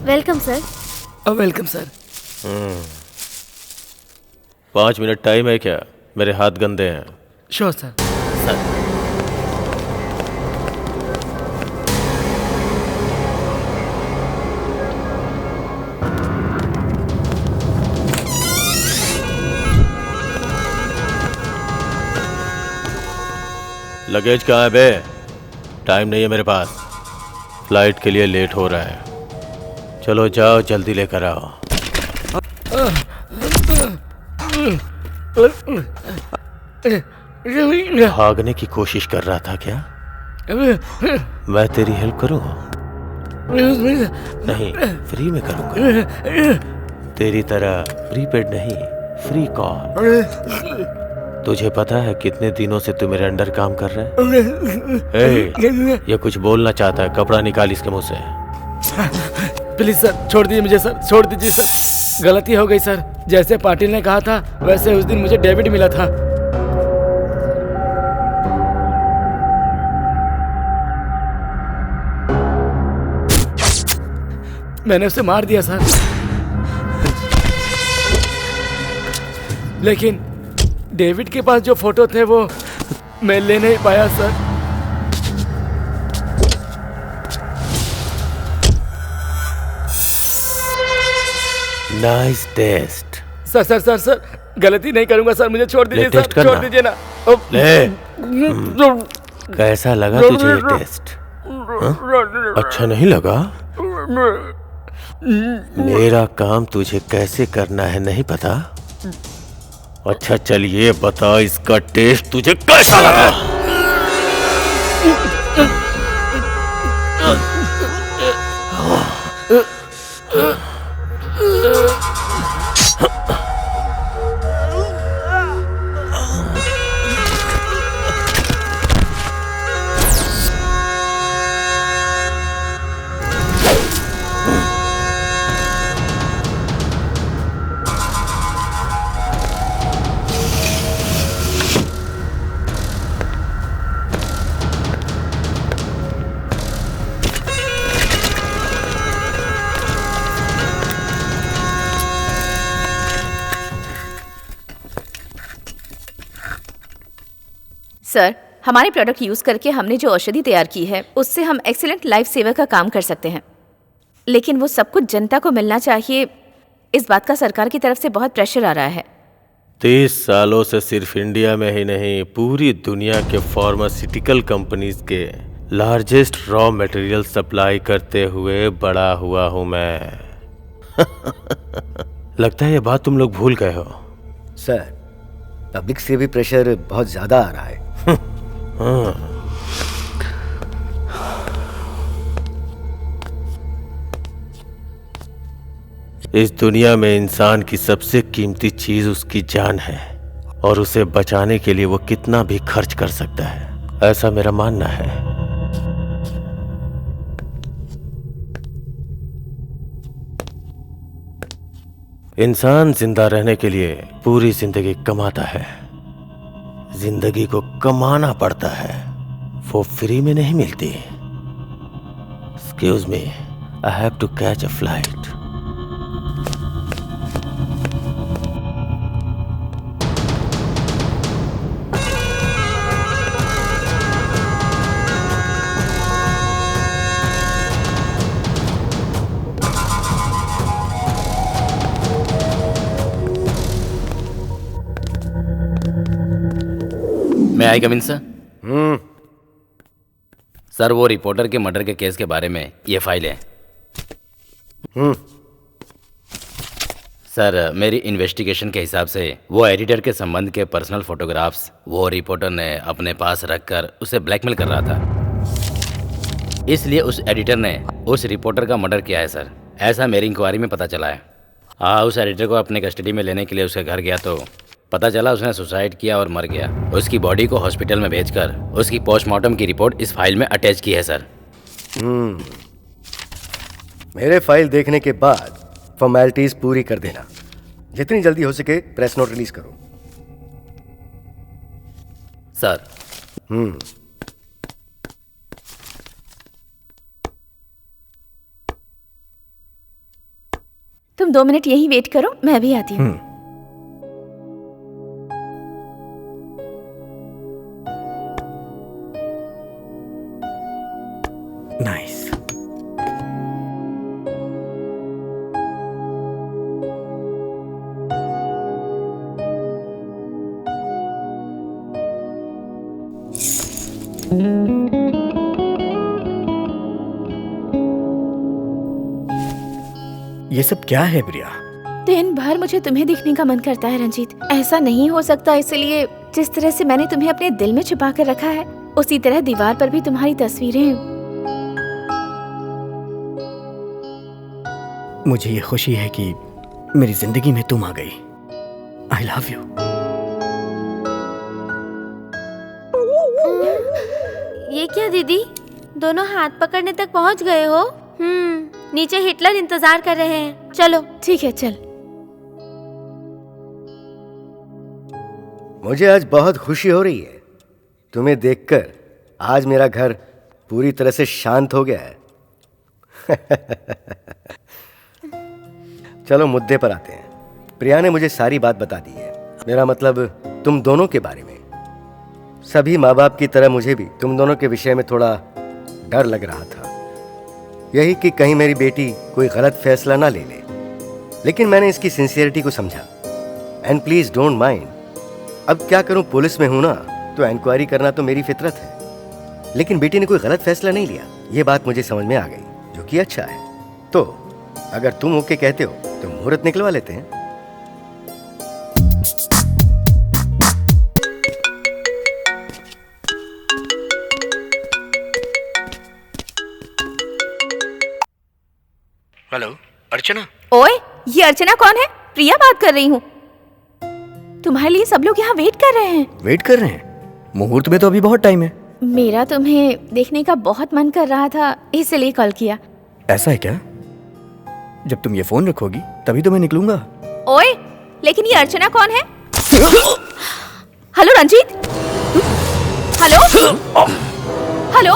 [SPEAKER 4] Welcome sir.
[SPEAKER 1] Welcome sir.
[SPEAKER 5] 5 minute time है क्या? मेरे हाथ गंदे हैं।
[SPEAKER 1] Sure sir. सर
[SPEAKER 5] लगेज कहाँ है बे? टाइम नहीं है मेरे पास, फ्लाइट के लिए लेट हो रहा है। चलो जाओ जल्दी लेकर आओ। भागने की कोशिश कर रहा था क्या? मैं तेरी हेल्प करूं? नहीं, फ्री में करूंगा। तेरी तरह प्रीपेड नहीं, फ्री कॉल। तुझे पता है कितने दिनों से तू मेरे अंडर काम कर रहा है? ये कुछ बोलना चाहता है, कपड़ा निकाल इसके मुंह से।
[SPEAKER 1] प्लीज सर छोड़ दीजिए मुझे सर, छोड़ दीजिए सर। गलती हो गई सर, जैसे पाटिल ने कहा था वैसे उस दिन मुझे डेबिट मिला था। मैंने उसे मार दिया सर, लेकिन डेविड के पास जो फोटो थे वो मैं ले नहीं पाया sir.
[SPEAKER 5] Nice test.
[SPEAKER 1] Sir sir sir sir गलती नहीं करूंगा सर, मुझे छोड़ दीजिए सर, छोड़ दीजिए ना।
[SPEAKER 5] ले। कैसा लगा तुझे ये टेस्ट? अच्छा नहीं लगा? मेरा काम तुझे कैसे करना है नहीं पता? अच्छा चलिए बता, इसका टेस्ट तुझे कैसा लगा?
[SPEAKER 3] सर, हमारे प्रोडक्ट यूज करके हमने जो औषधि तैयार की है उससे हम एक्सीलेंट लाइफ सेवर का काम कर सकते हैं, लेकिन वो सब कुछ जनता को मिलना चाहिए। इस बात का सरकार की तरफ से बहुत प्रेशर आ रहा है।
[SPEAKER 5] 30 सालों से सिर्फ इंडिया में ही नहीं पूरी दुनिया के फार्मास्यूटिकल कंपनीज के लार्जेस्ट रॉ मटेरियल सप्लाई करते हुए बड़ा हुआ हूं मैं। लगता है ये बात तुम लोग भूल गए हो।
[SPEAKER 6] सर, पब्लिक से भी प्रेशर बहुत ज्यादा आ रहा है।
[SPEAKER 5] हाँ। इस दुनिया में इंसान की सबसे कीमती चीज उसकी जान है और उसे बचाने के लिए वो कितना भी खर्च कर सकता है, ऐसा मेरा मानना है। इंसान जिंदा रहने के लिए पूरी जिंदगी कमाता है। जिंदगी को कमाना पड़ता है, वो फ्री में नहीं मिलती। Excuse me, I have to catch a flight.
[SPEAKER 1] May I come in sir? Sir, वो रिपोर्टर के मर्डर के केस के बारे में ये फाइल है। सर, मेरी इन्वेस्टिगेशन के हिसाब से वो एडिटर के संबंध के पर्सनल फोटोग्राफ्स वो रिपोर्टर ने अपने पास रखकर उसे ब्लैकमेल कर रहा था, इसलिए उस एडिटर ने उस रिपोर्टर का मर्डर किया है सर। ऐसा मेरी इंक्वायरी में पता चला है। उस एडिटर को अपने कस्टडी में लेने के लिए उसके घर गया तो पता चला उसने सुसाइड किया और मर गया। उसकी बॉडी को हॉस्पिटल में भेजकर उसकी पोस्टमार्टम की रिपोर्ट इस फाइल में अटैच की है सर।
[SPEAKER 6] मेरे फाइल देखने के बाद फॉर्मेलिटीज पूरी कर देना। जितनी जल्दी हो सके प्रेस नोट रिलीज करो।
[SPEAKER 1] सर।
[SPEAKER 3] तुम 2 मिनट यहीं वेट करो, मैं भी आती हूँ।
[SPEAKER 7] नाइस। ये सब क्या है प्रिया?
[SPEAKER 3] दिन भर मुझे तुम्हें दिखने का मन करता है रंजीत। ऐसा नहीं हो सकता, इसलिए जिस तरह से मैंने तुम्हें अपने दिल में छुपा कर रखा है उसी तरह दीवार पर भी तुम्हारी तस्वीरें।
[SPEAKER 7] मुझे ये खुशी है कि मेरी जिंदगी में तुम आ गई। I love you.
[SPEAKER 4] ये क्या दीदी, दोनों हाथ पकड़ने तक पहुंच गए हो? नीचे हिटलर इंतजार कर रहे हैं। चलो।
[SPEAKER 3] ठीक है, चल।
[SPEAKER 6] मुझे आज बहुत खुशी हो रही है तुम्हें देखकर। आज मेरा घर पूरी तरह से शांत हो गया है। चलो मुद्दे पर आते हैं। प्रिया ने मुझे सारी बात बता दी है। मेरा मतलब तुम दोनों के बारे में। सभी माँ बाप की तरह मुझे भी तुम दोनों के विषय में थोड़ा डर लग रहा था, यही कि कहीं मेरी बेटी कोई गलत फैसला ना ले ले। लेकिन मैंने इसकी सिंसियरिटी को समझा। And please don't mind. अब क्या करूं, पुलिस में हूं ना, तो इंक्वायरी करना तो मेरी फितरत है। लेकिन बेटी ने कोई गलत फैसला नहीं लिया, ये बात मुझे समझ में आ गई, जो कि अच्छा है। तो अगर तुम ओके कहते हो तो मुहूर्त निकलवा लेते हैं।
[SPEAKER 7] हेलो अर्चना।
[SPEAKER 3] ओए, ये अर्चना कौन है? प्रिया बात कर रही हूँ। तुम्हारे लिए सब लोग यहाँ वेट कर रहे हैं।
[SPEAKER 7] वेट कर रहे हैं? मुहूर्त में तो अभी बहुत टाइम है।
[SPEAKER 3] मेरा तुम्हें देखने का बहुत मन कर रहा था, इसलिए कॉल किया।
[SPEAKER 7] ऐसा है क्या? जब तुम ये फोन रखोगी तभी तो मैं निकलूंगा।
[SPEAKER 3] ओए, लेकिन ये अर्चना कौन है? Hello Ranjit. Hello hello.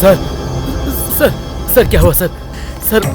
[SPEAKER 1] Sir sir sir क्या हुआ sir? Sir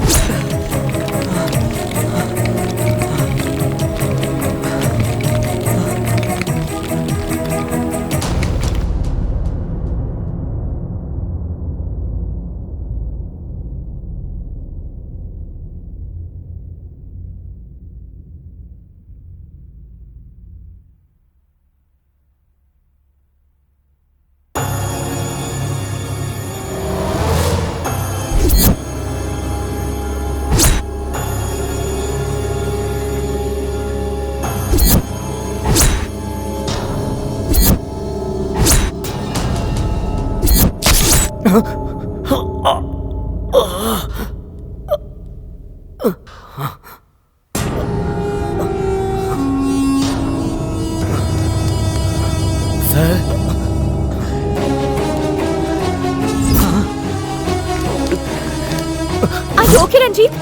[SPEAKER 3] Are you okay, Ranjit?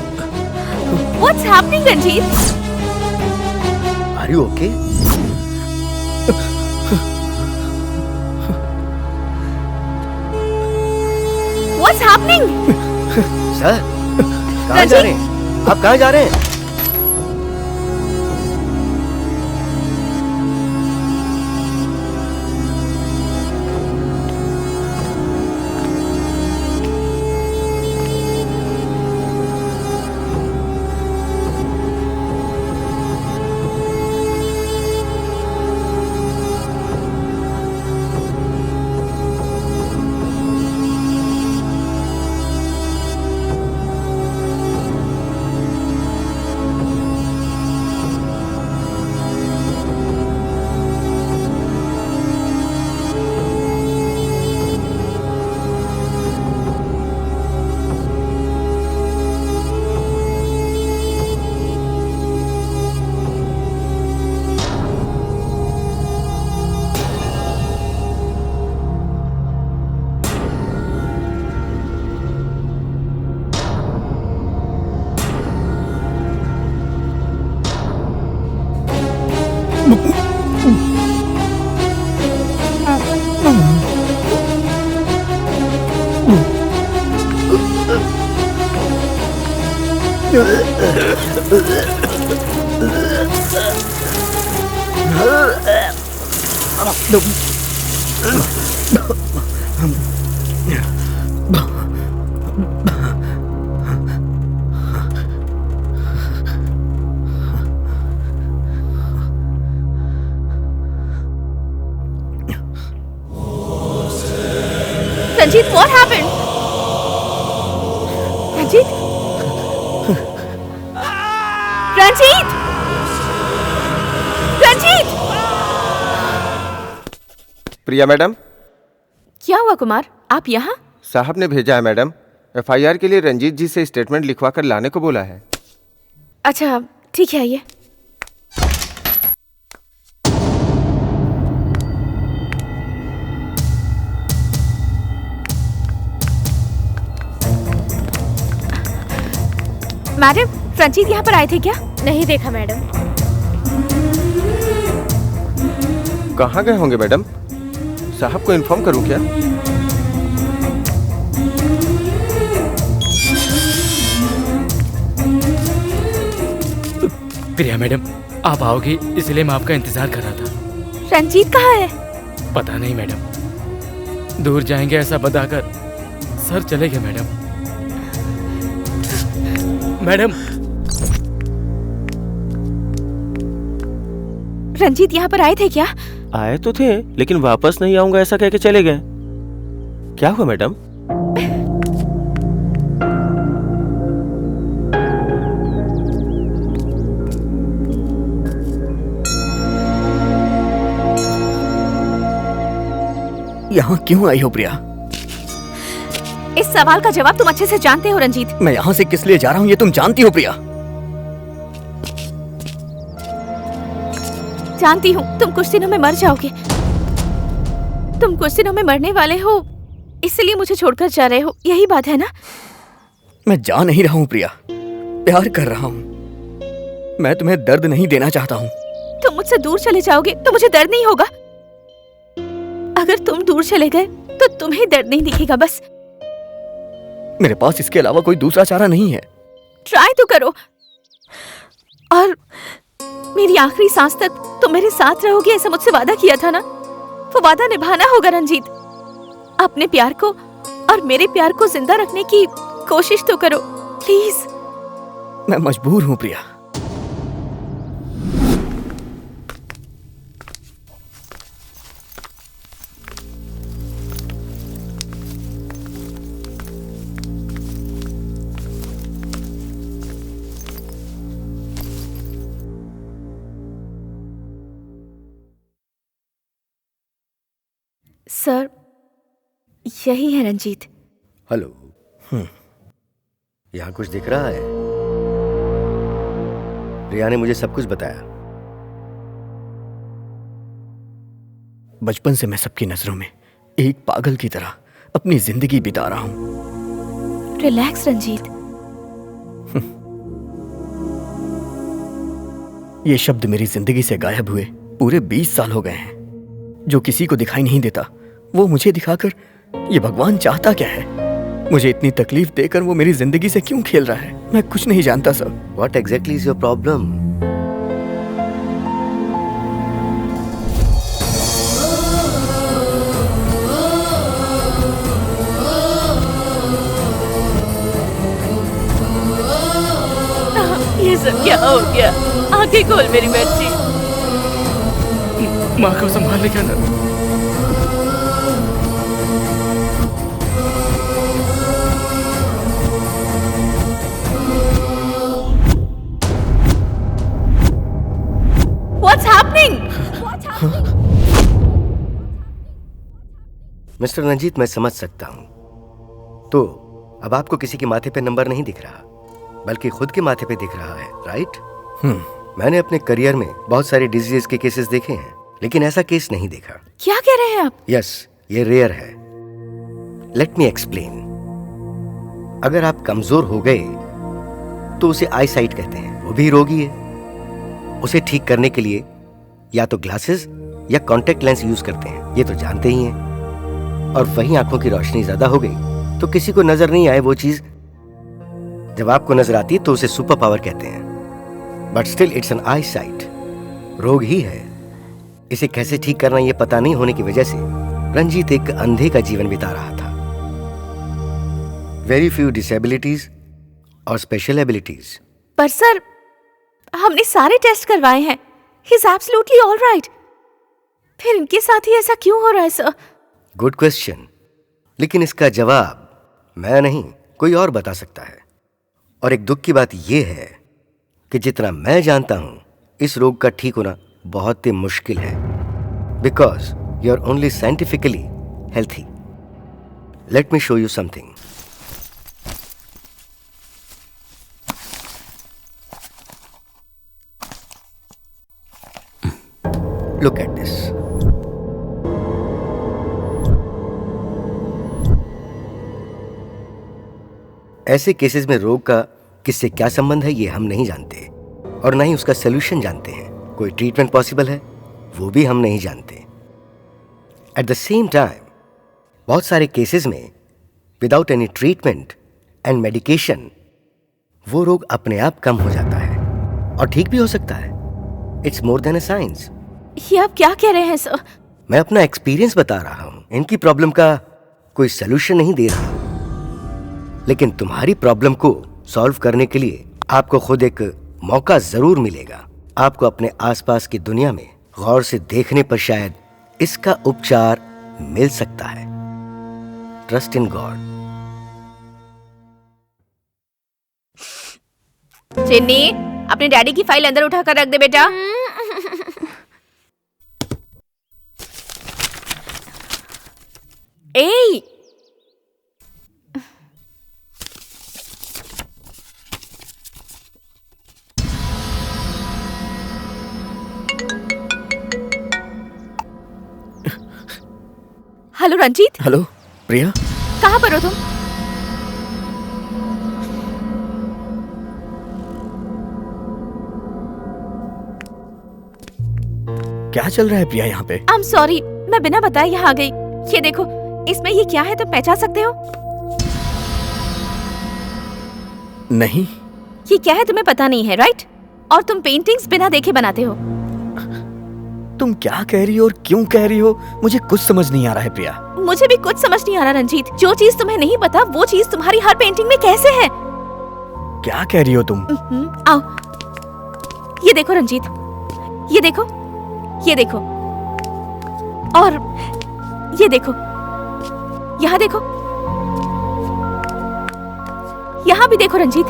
[SPEAKER 3] What's happening, Ranjit?
[SPEAKER 6] Are you okay?
[SPEAKER 3] What's happening?
[SPEAKER 6] Sir, कहाँ जा रहे हैं? आप कहाँ जा रहे हैं?
[SPEAKER 3] Ranjit, what happened? Ranjit? Ranjit! Ranjit!
[SPEAKER 9] Priya madam.
[SPEAKER 3] क्या हुआ कुमार, आप यहाँ?
[SPEAKER 9] साहब ने भेजा है मैडम, एफआईआर के लिए रंजीत जी से स्टेटमेंट लिखवा कर लाने को बोला है।
[SPEAKER 3] अच्छा ठीक है, आइए। मैडम, रंजीत यहाँ पर आए थे क्या?
[SPEAKER 4] नहीं देखा मैडम।
[SPEAKER 9] कहाँ गए होंगे मैडम? साहब को इन्फॉर्म करूँ क्या?
[SPEAKER 1] प्रिया मैडम, आप आओगी इसलिए मैं आपका इंतजार कर रहा था।
[SPEAKER 3] रंजीत कहाँ है?
[SPEAKER 1] पता नहीं मैडम, दूर जाएंगे ऐसा बताकर सर चले गए मैडम। मैडम,
[SPEAKER 3] रंजीत यहाँ पर आए थे क्या?
[SPEAKER 5] आए तो थे लेकिन वापस नहीं आऊंगा ऐसा कह के चले गए। क्या हुआ मैडम?
[SPEAKER 7] यहाँ क्यों आई हो प्रिया?
[SPEAKER 3] इस सवाल का जवाब तुम अच्छे से जानते हो रंजीत।
[SPEAKER 7] मैं यहाँ से किस लिए जा रहा हूँ ये तुम जानती हो प्रिया?
[SPEAKER 3] जानती हूँ, तुम कुछ दिनों में मर जाओगे। तुम कुछ दिनों में मरने वाले हो, इसलिए मुझे छोड़कर जा रहे हो, यही बात है ना?
[SPEAKER 7] मैं जा नहीं रहा हूँ प्रिया, प्यार कर रहा हूँ। मैं तुम्हें दर्द नहीं देना चाहता हूँ।
[SPEAKER 3] तुम मुझसे दूर चले जाओगे तो मुझे दर्द नहीं होगा। अगर तुम दूर चले गए तो तुम्हें दर्द नहीं दिखेगा बस।
[SPEAKER 7] मेरे पास इसके अलावा कोई दूसरा चारा नहीं है।
[SPEAKER 3] ट्राई तो करो, और मेरी आखिरी सांस तक तुम मेरे साथ रहोगे, ऐसा मुझसे वादा किया था ना, वो वादा निभाना होगा रंजीत। अपने प्यार को और मेरे प्यार को जिंदा रखने की कोशिश तो करो प्लीज।
[SPEAKER 7] मैं मजबूर हूं प्रिया।
[SPEAKER 3] सर, यही है रंजीत।
[SPEAKER 6] हेलो। यहाँ कुछ दिख रहा है? प्रिया ने मुझे सब कुछ बताया।
[SPEAKER 7] बचपन से मैं सबकी नजरों में एक पागल की तरह अपनी जिंदगी बिता रहा हूं।
[SPEAKER 3] रिलैक्स रंजीत।
[SPEAKER 7] ये शब्द मेरी जिंदगी से गायब हुए पूरे 20 साल हो गए हैं। जो किसी को दिखाई नहीं देता वो मुझे दिखाकर, ये भगवान चाहता क्या है? मुझे इतनी तकलीफ देकर वो मेरी जिंदगी से क्यों खेल रहा है? मैं कुछ नहीं जानता sir.
[SPEAKER 6] What exactly is your problem?
[SPEAKER 3] ये सब क्या हो गया? आंखें खोल मेरी बच्ची।
[SPEAKER 1] माँ को संभाल ले क्या ना।
[SPEAKER 3] What's happening?
[SPEAKER 6] मिस्टर रंजीत, मैं समझ सकता हूं। तो अब आपको किसी के माथे पे नंबर नहीं दिख रहा, बल्कि खुद के माथे पे दिख रहा है, राइट? मैंने अपने करियर में बहुत सारे डिजीज के केसेस देखे हैं, लेकिन ऐसा केस नहीं देखा।
[SPEAKER 3] क्या कह रहे हैं आप?
[SPEAKER 6] यस, ये रेयर है। Let me explain. अगर आप कमजोर हो गए तो उसे आई साइट कहते हैं। वो भी रोगी है। उसे ठीक करने के लिए या तो ग्लासेस या कॉन्टेक्ट लेंस यूज करते हैं, ये तो जानते ही हैं। और वहीं आंखों की रोशनी ज्यादा हो गई तो किसी को नजर नहीं आए वो चीज, जब आपको नजर आती है तो उसे सुपर पावर कहते हैं। But still it's an I site, रोग ही है। इसे कैसे ठीक करना ये पता नहीं होने की वजह से रंजीत एक अंधे का जीवन बिता रहा था। वेरी फ्यू डिसेबिलिटीज और स्पेशल एबिलिटीज।
[SPEAKER 3] पर सर, हमने सारे टेस्ट करवाए हैं। He is absolutely all right. फिर इनके साथ ही ऐसा क्यों हो रहा है सर?
[SPEAKER 6] गुड क्वेश्चन, लेकिन इसका जवाब मैं नहीं, कोई और बता सकता है। और एक दुख की बात यह है कि जितना मैं जानता हूं, इस रोग का ठीक होना बहुत ही मुश्किल है, because you are only scientifically healthy. Let me show you something. Look at this. ऐसे केसेस में रोग का किससे क्या संबंध है ये हम नहीं जानते, और ना ही उसका सलूशन जानते हैं। कोई ट्रीटमेंट पॉसिबल है वो भी हम नहीं जानते। एट द सेम टाइम बहुत सारे केसेस में without any treatment and medication वो रोग अपने आप कम हो जाता है और ठीक भी हो सकता है। It's more than a science.
[SPEAKER 3] ये आप क्या कह रहे हैं सर?
[SPEAKER 6] मैं अपना एक्सपीरियंस बता रहा हूं। इनकी प्रॉब्लम का कोई सलूशन नहीं दे रहा, लेकिन तुम्हारी प्रॉब्लम को सॉल्व करने के लिए आपको खुद एक मौका जरूर मिलेगा। आपको अपने आसपास की दुनिया में गौर से देखने पर शायद इसका उपचार मिल सकता है। Trust in God.
[SPEAKER 3] चिन्नी, अपने डैडी की फाइल अंदर उठाकर रख दे बेटा। ए, हेलो रंजीत।
[SPEAKER 7] हेलो प्रिया,
[SPEAKER 3] कहाँ पर हो तुम?
[SPEAKER 7] क्या चल रहा है प्रिया यहाँ पे?
[SPEAKER 3] आई एम सॉरी, मैं बिना बताए यहाँ आ गई। ये देखो, इसमें ये क्या है तुम पहचान सकते हो?
[SPEAKER 7] नहीं।
[SPEAKER 3] ये क्या है तुम्हें पता नहीं है, राइट? और तुम पेंटिंग्स बिना देखे बनाते हो।
[SPEAKER 7] तुम क्या कह रही हो और क्यों कह रही हो, मुझे कुछ समझ नहीं आ रहा है प्रिया।
[SPEAKER 3] मुझे भी कुछ समझ नहीं आ रहा रंजीत। जो चीज तुम्हें नहीं पता वो चीज तुम्हारी हर पेंटिंग में कैसे है?
[SPEAKER 7] क्या कह रही हो तुम?
[SPEAKER 3] आओ, ये देखो रंजीत, ये देखो, ये देखो, और ये देखो, यहाँ देखो, यहाँ भी देखो रंजीत।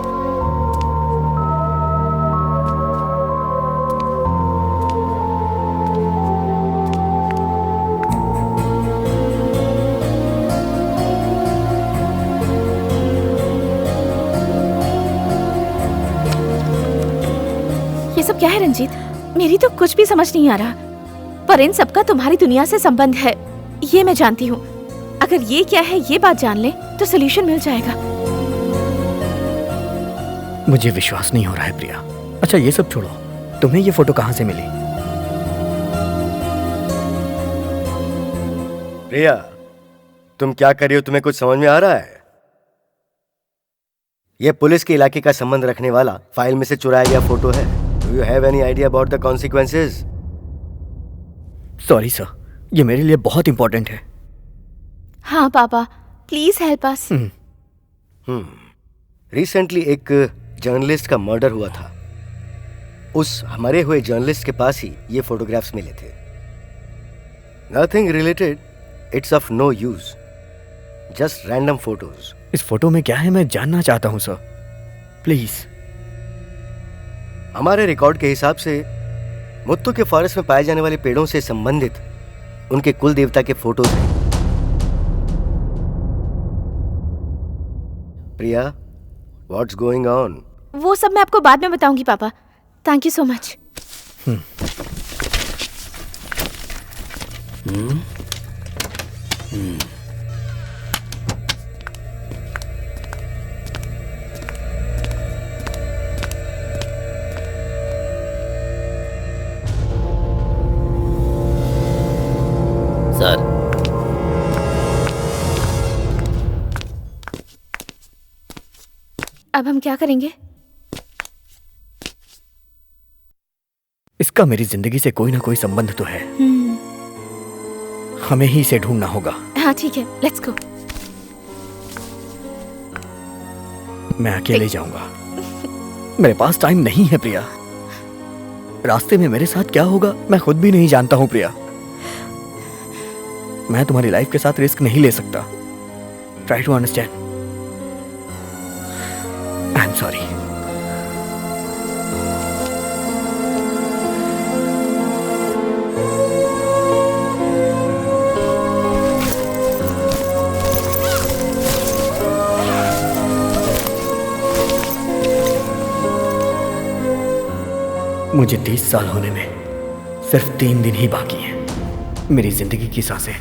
[SPEAKER 3] ये सब क्या है रंजीत? मेरी तो कुछ भी समझ नहीं आ रहा, पर इन सबका तुम्हारी दुनिया से संबंध है, ये मैं जानती हूँ। अगर ये क्या है ये बात जान ले तो सोल्यूशन मिल जाएगा।
[SPEAKER 7] मुझे विश्वास नहीं हो रहा है प्रिया। अच्छा ये सब छोड़ो, तुम्हें ये फोटो कहाँ से मिली?
[SPEAKER 6] प्रिया, तुम क्या कर रही हो, तुम्हें कुछ समझ में आ रहा है? यह पुलिस के इलाके का संबंध रखने वाला फाइल में से चुराया गया फोटो है। Do you have any idea about the consequences?
[SPEAKER 7] Sorry sir, ये मेरे लिए बहुत इंपॉर्टेंट है।
[SPEAKER 3] हाँ पापा, प्लीज हेल्प अस।
[SPEAKER 6] रिसेंटली एक जर्नलिस्ट का मर्डर हुआ था। उस मरे हुए जर्नलिस्ट के पास ही ये फोटोग्राफ्स मिले थे। Nothing related, it's of no use, just random photos.
[SPEAKER 7] इस फोटो में क्या है मैं जानना चाहता हूँ सर, प्लीज।
[SPEAKER 6] हमारे रिकॉर्ड के हिसाब से मुत्तू के फॉरेस्ट में पाए जाने वाले पेड़ों से संबंधित उनके कुल देवता के फोटोज हैं। प्रिया, व्हाट्स गोइंग ऑन?
[SPEAKER 3] वो सब मैं आपको बाद में बताऊंगी पापा। Thank you so much.
[SPEAKER 1] Sir,
[SPEAKER 3] अब हम क्या करेंगे?
[SPEAKER 7] इसका मेरी जिंदगी से कोई ना कोई संबंध तो है। हमें ही इसे ढूंढना होगा।
[SPEAKER 3] हाँ ठीक है, लेट्स गो।
[SPEAKER 7] मैं अकेले जाऊंगा, मेरे पास टाइम नहीं है प्रिया। रास्ते में मेरे साथ क्या होगा मैं खुद भी नहीं जानता हूं प्रिया। मैं तुम्हारी लाइफ के साथ रिस्क नहीं ले सकता। Try to understand. I am sorry. मुझे 30 साल होने में सिर्फ 3 दिन ही बाकी हैं। मेरी जिंदगी की सांसें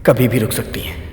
[SPEAKER 7] कभी भी रुक सकती हैं।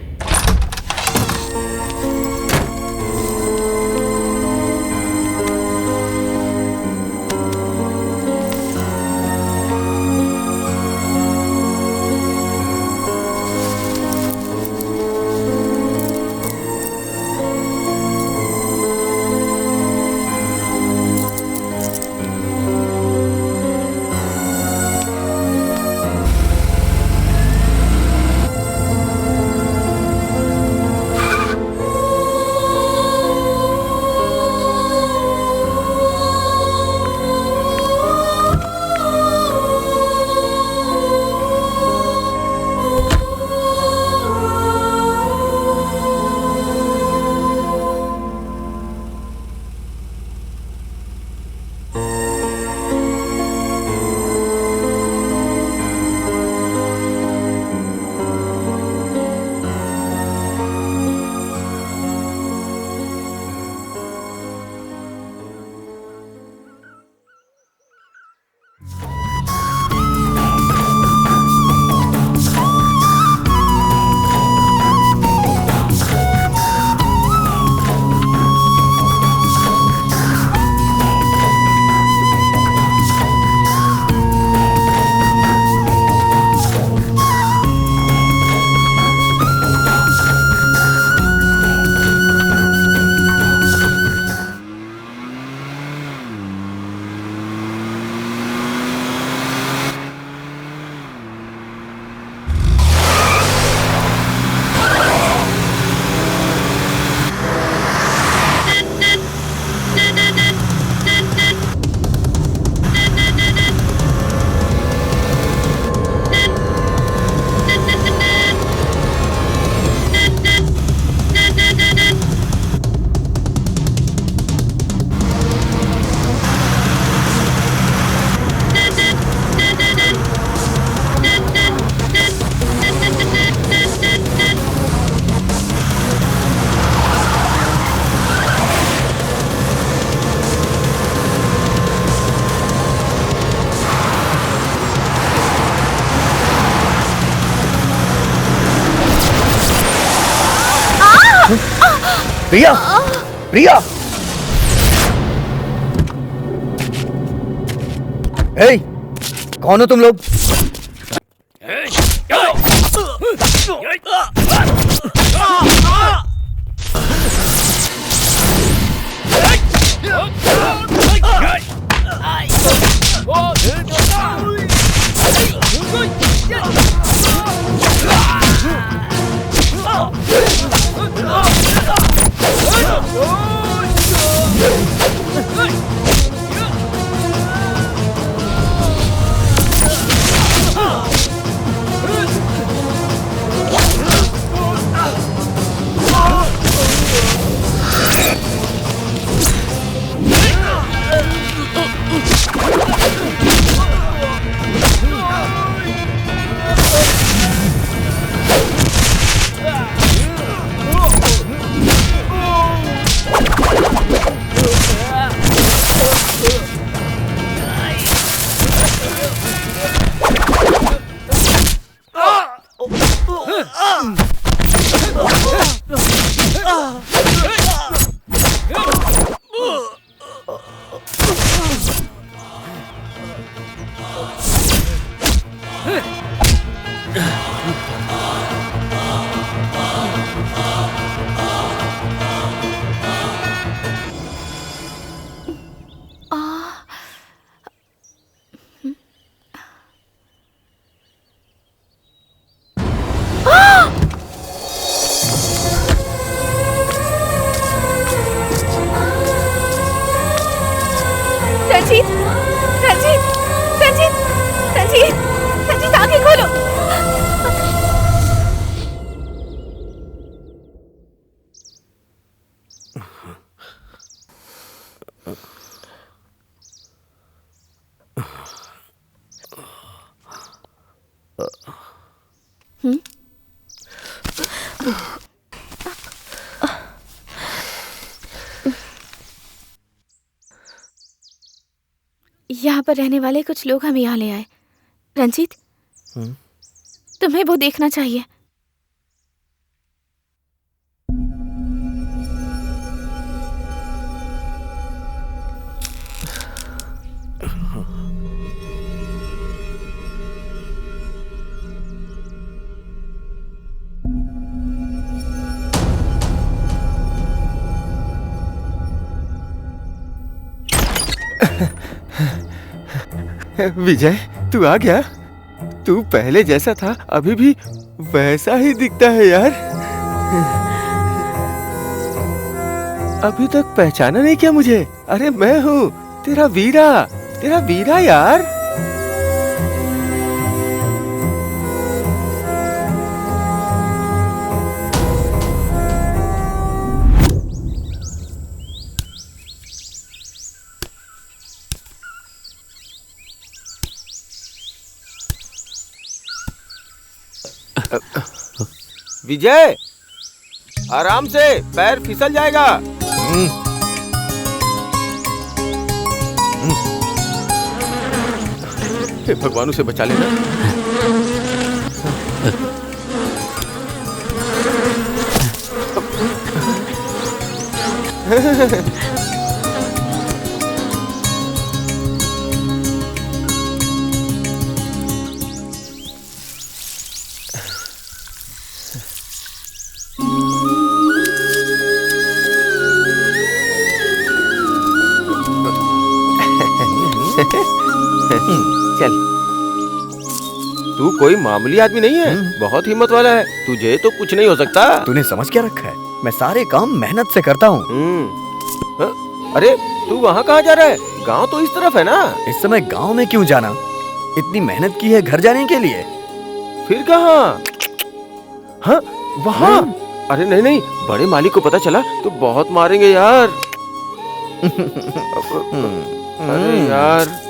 [SPEAKER 7] प्रिया, प्रिया, ए, कौन हो तुम लोग?
[SPEAKER 3] रंजीत, रंजीत, रंजीत, रंजीत, रंजीत, आंखें खोलो। यहाँ पर रहने वाले कुछ लोग हमें यहाँ ले आए। रंजीत, तुम्हें वो देखना चाहिए।
[SPEAKER 5] विजय, तू आ गया? तू पहले जैसा था अभी भी वैसा ही दिखता है यार। अभी तक पहचाना नहीं क्या मुझे? अरे मैं हूँ तेरा वीरा यार। विजय, आराम से, पैर फिसल जाएगा। हे भगवान, उसे बचा लेना। चल, तू कोई मामूली आदमी नहीं है, बहुत हिम्मत वाला है। तुझे तो कुछ नहीं हो सकता।
[SPEAKER 7] तूने समझ क्या रखा है? मैं सारे काम मेहनत से करता हूँ।
[SPEAKER 5] अरे तू वहाँ कहाँ जा रहा है? गांव तो इस तरफ है ना।
[SPEAKER 7] इस समय गांव में क्यों जाना? इतनी मेहनत की है घर जाने के लिए।
[SPEAKER 5] फिर कहाँ? हाँ, वहाँ। अरे नहीं नहीं, बड़े मालिक को पता चला तो बहुत मारेंगे यार। अरे यार,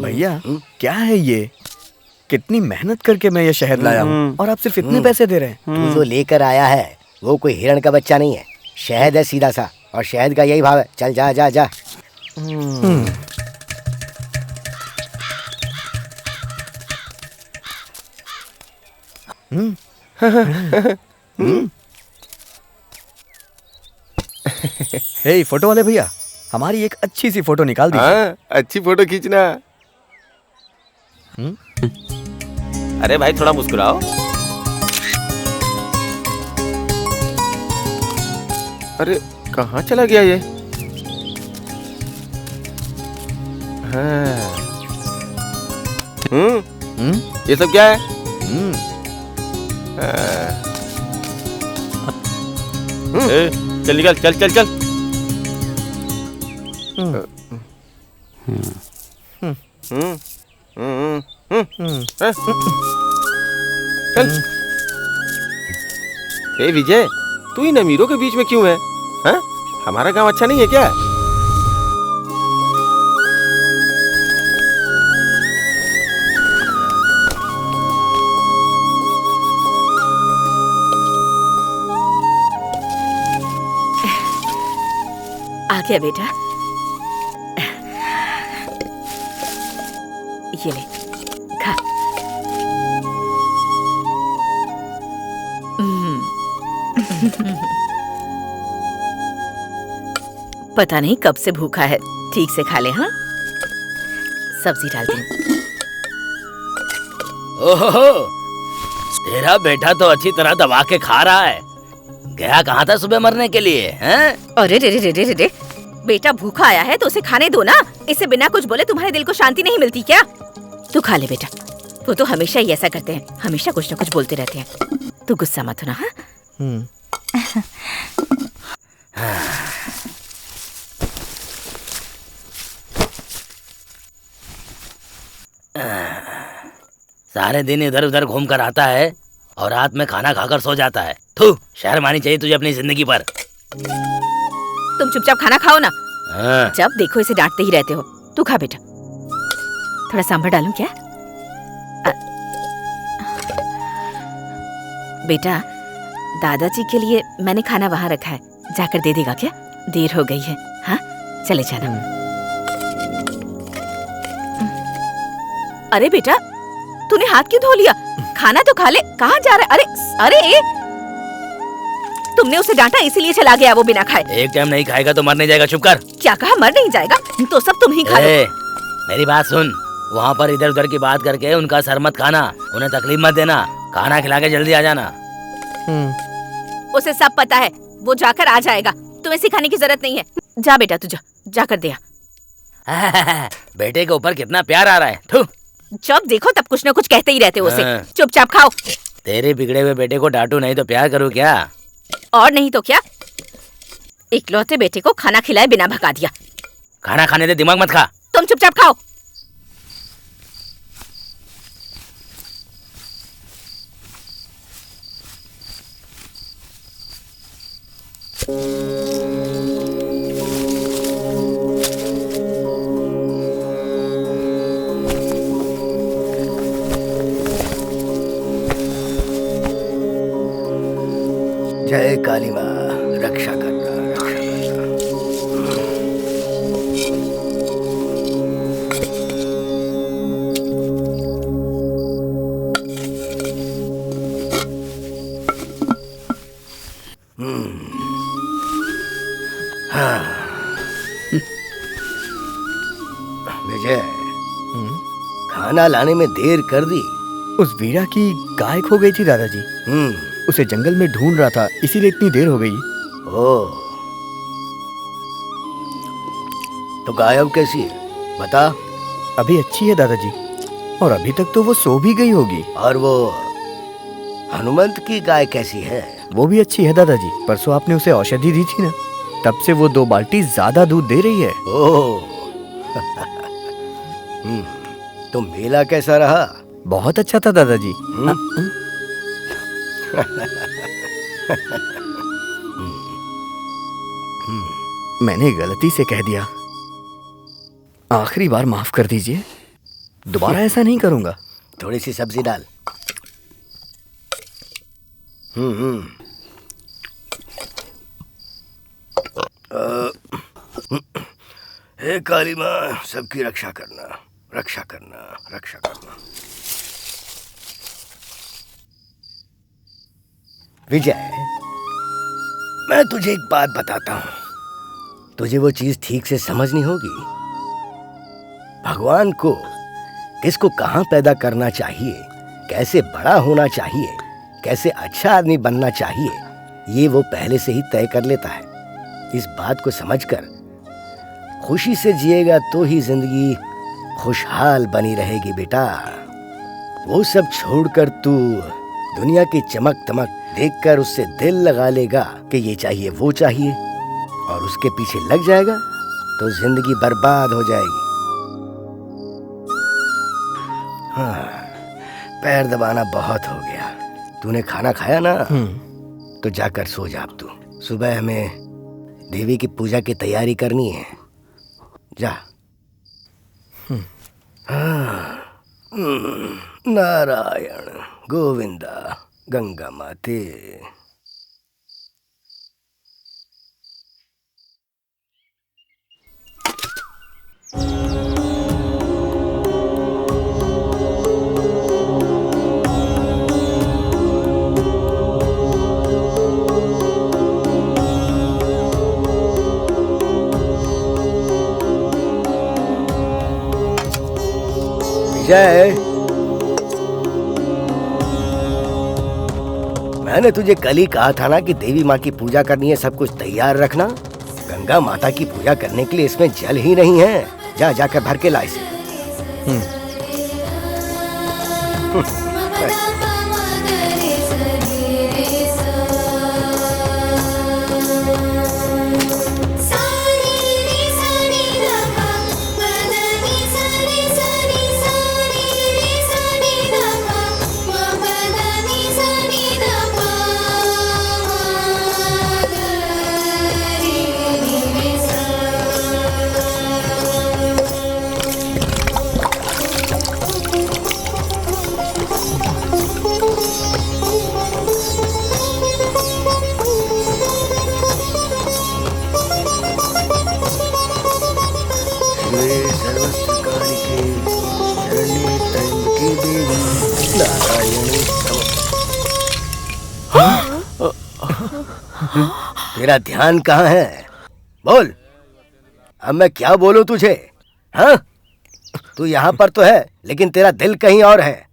[SPEAKER 7] भैया क्या है ये? कितनी मेहनत करके मैं ये शहद लाया हूँ और आप सिर्फ इतने पैसे दे रहे हैं।
[SPEAKER 2] तू जो लेकर आया है वो कोई हिरण का बच्चा नहीं है, शहद है सीधा सा, और शहद का यही भाव है। चल जा जा जा।
[SPEAKER 7] हे फोटो वाले भैया, हमारी एक अच्छी सी फोटो निकाल दीजिए।
[SPEAKER 9] हाँ, अच्छी फोटो खींचना।
[SPEAKER 5] अरे भाई थोड़ा मुस्कुराओ।
[SPEAKER 9] अरे कहाँ चला गया ये? हाँ। ये सब क्या है?
[SPEAKER 5] ए, चल निकल, चल चल चल।
[SPEAKER 9] चल। ए विजय, तू इन अमीरों के बीच में क्यों है? हाँ? हमारा गांव अच्छा नहीं है क्या?
[SPEAKER 3] आ गया बेटा, ये ले खा। पता नहीं कब से भूखा है, ठीक से खा ले। हाँ, सब्जी डाल दे।
[SPEAKER 1] ओहो, तेरा बेटा तो अच्छी तरह दबा के खा रहा है। गया कहाँ था सुबह मरने के लिए? हैं?
[SPEAKER 3] अरे रे रे रे रे रे, बेटा भूखा आया है तो उसे खाने दो ना। इसे बिना कुछ बोले तुम्हारे दिल को शांति नहीं मिलती क्या? तू खा ले बेटा। वो तो हमेशा ही ऐसा करते हैं, हमेशा कुछ न कुछ बोलते रहते हैं। तू गुस्सा मत होना। हाँ? सारे दिन इधर उधर घूम कर आता है और रात में खाना खाकर सो जाता है। थू, शर्म आनी चाहिए तुझे अपनी जिंदगी पर। तुम चुपचाप खाना खाओ ना।
[SPEAKER 1] हाँ।
[SPEAKER 3] जब देखो इसे डांटते ही रहते हो। तू खा बेटा। थोड़ा सांभर डालूं क्या? बेटा, दादाजी के लिए मैंने खाना वहाँ रखा है, जाकर दे देगा क्या? देर हो गई है। हाँ, चले जाना। अरे बेटा, तूने हाथ क्यों धो लिया? खाना तो खा ले। कहाँ जा रहा है? अरे अरे, तुमने उसे डांटा इसीलिए चला गया वो बिना खाए।
[SPEAKER 1] एक टाइम नहीं खाएगा तो मर नहीं जाएगा। चुप कर।
[SPEAKER 3] क्या कहा? मर नहीं जाएगा तो सब तुम ही खा लो।
[SPEAKER 1] मेरी बात सुन, वहाँ पर इधर उधर की बात करके उनका सर मत खाना, उन्हें तकलीफ मत देना। खाना खिला के जल्दी आ जाना।
[SPEAKER 3] उसे सब पता है, वो जाकर आ जाएगा। तुम्हें सिखाने की जरूरत नहीं है। जा बेटा, तू जा, जाकर दे आ।
[SPEAKER 1] बेटे के ऊपर कितना प्यार आ रहा है। थू।
[SPEAKER 3] जब देखो तब कुछ न कुछ कहते ही रहते हो उसे। चुपचाप खाओ।
[SPEAKER 1] तेरे बिगड़े हुए बेटे को डांटू नहीं तो प्यार करूँ क्या?
[SPEAKER 3] और नहीं तो क्या, इकलौते बेटे को खाना खिलाए बिना भगा दिया।
[SPEAKER 1] खाना खाने दे, दिमाग मत खा।
[SPEAKER 3] तुम चुपचाप खाओ।
[SPEAKER 2] जय काली माँ, रक्षा करना, रक्षा करना। हाँ। विजय, खाना लाने में देर कर दी।
[SPEAKER 7] उस वीरा की गाय खो गई थी दादाजी। उसे जंगल में ढूंढ रहा था, इसीलिए इतनी देर हो गई।
[SPEAKER 2] ओह, तो गायब कैसी है बता?
[SPEAKER 7] अभी अच्छी है दादाजी, और अभी तक तो वो सो भी गई होगी।
[SPEAKER 2] और वो हनुमंत की गाय कैसी है?
[SPEAKER 7] वो भी अच्छी है दादाजी। परसों आपने उसे औषधि दी थी ना, तब से वो 2 बाल्टी ज्यादा दूध दे रही है।
[SPEAKER 2] ओह। तो मेला कैसा रहा?
[SPEAKER 7] बहुत अच्छा था दादाजी। मैंने गलती से कह दिया। आखिरी बार माफ कर दीजिए, दोबारा ऐसा नहीं करूंगा।
[SPEAKER 2] थोड़ी सी सब्जी डाल। हे काली माँ, सबकी रक्षा करना, रक्षा करना, रक्षा करना। विजय, मैं तुझे एक बात बताता हूं, तुझे वो चीज ठीक से समझनी होगी। भगवान को किसको कहाँ पैदा करना चाहिए, कैसे बड़ा होना चाहिए, कैसे अच्छा आदमी बनना चाहिए, ये वो पहले से ही तय कर लेता है। इस बात को समझकर खुशी से जिएगा तो ही जिंदगी खुशहाल बनी रहेगी बेटा। वो सब छोड़कर तू दुनिया की चमक दमक देखकर उससे दिल लगा लेगा कि ये चाहिए वो चाहिए, और उसके पीछे लग जाएगा तो जिंदगी बर्बाद हो जाएगी। हाँ, पैर दबाना बहुत हो गया। तूने खाना खाया ना? तो जाकर सो जा अब तू। सुबह हमें देवी की पूजा की तैयारी करनी है। जा। नारायण गोविंदा गंगा माते। विजय, मैंने तुझे कल ही कहा था ना कि देवी माँ की पूजा करनी है, सब कुछ तैयार रखना। गंगा माता की पूजा करने के लिए इसमें जल ही नहीं है। जा जाकर भर के ला इसे। तेरा ध्यान कहाँ है? बोल, अब मैं क्या बोलूं तुझे? हाँ, तू यहाँ पर तो है लेकिन तेरा दिल कहीं और है।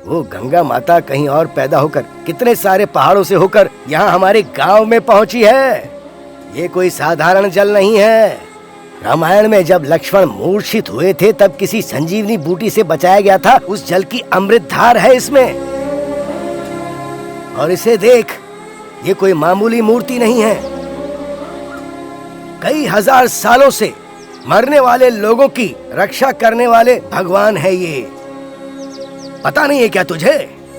[SPEAKER 2] वो गंगा माता कहीं और पैदा होकर कितने सारे पहाड़ों से होकर यहाँ हमारे गांव में पहुंची है। ये कोई साधारण जल नहीं है। रामायण में जब लक्ष्मण मूर्छित हुए थे तब किसी संजीवनी बूटी से बचाया गया था। उस जल की अमृत धार है इसमें। और इसे देख, ये कोई मामूली मूर्ति नहीं है। कई हजार सालों से मरने वाले लोगों की रक्षा करने वाले भगवान है ये। पता नहीं है क्या तुझे?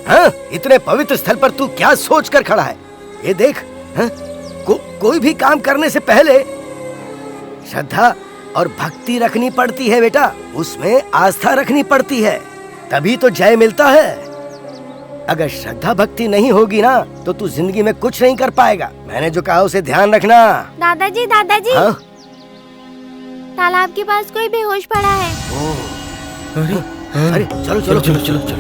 [SPEAKER 2] हाँ? इतने पवित्र स्थल पर तू क्या सोच कर खड़ा है? ये देख, हाँ? कोई भी काम करने से पहले श्रद्धा और भक्ति रखनी पड़ती है बेटा। उसमें आस्था रखनी पड़ती है, तभी तो जय मिलता है। अगर श्रद्धा भक्ति नहीं होगी ना तो तू जिंदगी में कुछ नहीं कर पाएगा। मैंने जो कहा उसे ध्यान रखना।
[SPEAKER 4] दादाजी, दादाजी,
[SPEAKER 2] हाँ?
[SPEAKER 4] तालाब के पास कोई बेहोश पड़ा है।
[SPEAKER 2] अरे चलो चलो चलो चलो चलो।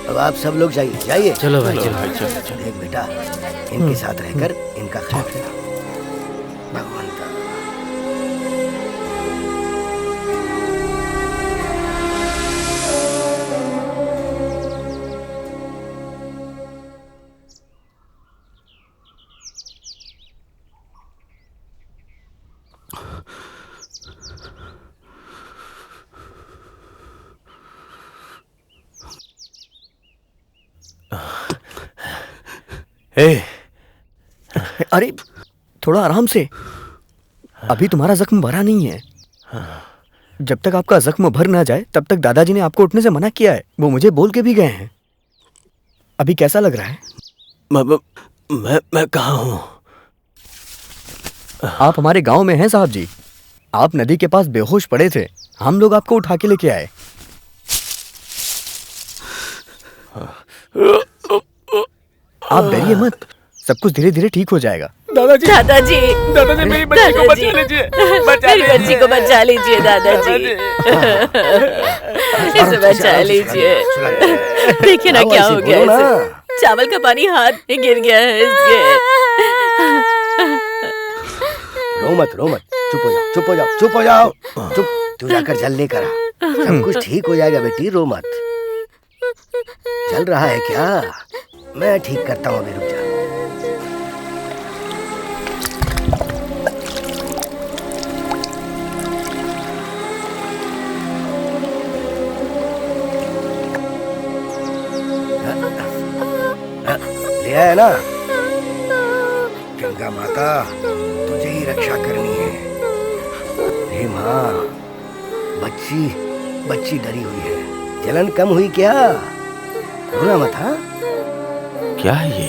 [SPEAKER 2] अब आप सब लोग जाइए जाइए।
[SPEAKER 1] चलो भाई, चलो भाई, चलो चलो।
[SPEAKER 2] देख बेटा, इनके साथ रहकर इनका ख्याल रखना। भगवंता।
[SPEAKER 5] ए,
[SPEAKER 7] अरे थोड़ा आराम से, अभी तुम्हारा जख्म भरा नहीं है। जब तक आपका जख्म भर ना जाए तब तक दादाजी ने आपको उठने से मना किया है। वो मुझे बोल के भी गए हैं। अभी कैसा लग रहा है?
[SPEAKER 5] मैं कहाँ हूँ?
[SPEAKER 7] आप हमारे गांव में हैं साहब जी। आप नदी के पास बेहोश पड़े थे, हम लोग आपको उठा के लेके आए। आप डरिए मत, सब कुछ धीरे धीरे ठीक हो जाएगा।
[SPEAKER 1] दादाजी
[SPEAKER 3] दादाजी
[SPEAKER 1] मेरी बच्ची को बचा लीजिए,
[SPEAKER 3] मेरी बच्ची को बचा लीजिए दादाजी, इसे बचा लीजिए। देखिए ना क्या हो गया इसे, चावल का पानी हाथ में गिर गया है इसके।
[SPEAKER 2] रो मत, चुप हो जाओ। तू जाकर जल लेकर आ, सब कुछ ठीक हो जाएगा बेटी, रो मत। चल रहा है क्या? मैं ठीक करता हूँ, अभी रुक जा। ले आया ना? गंगा माता तुझे ही रक्षा करनी है। हे माँ, बच्ची डरी हुई है, जलन कम हुई क्या? रोना मत। हाँ,
[SPEAKER 5] क्या है ये?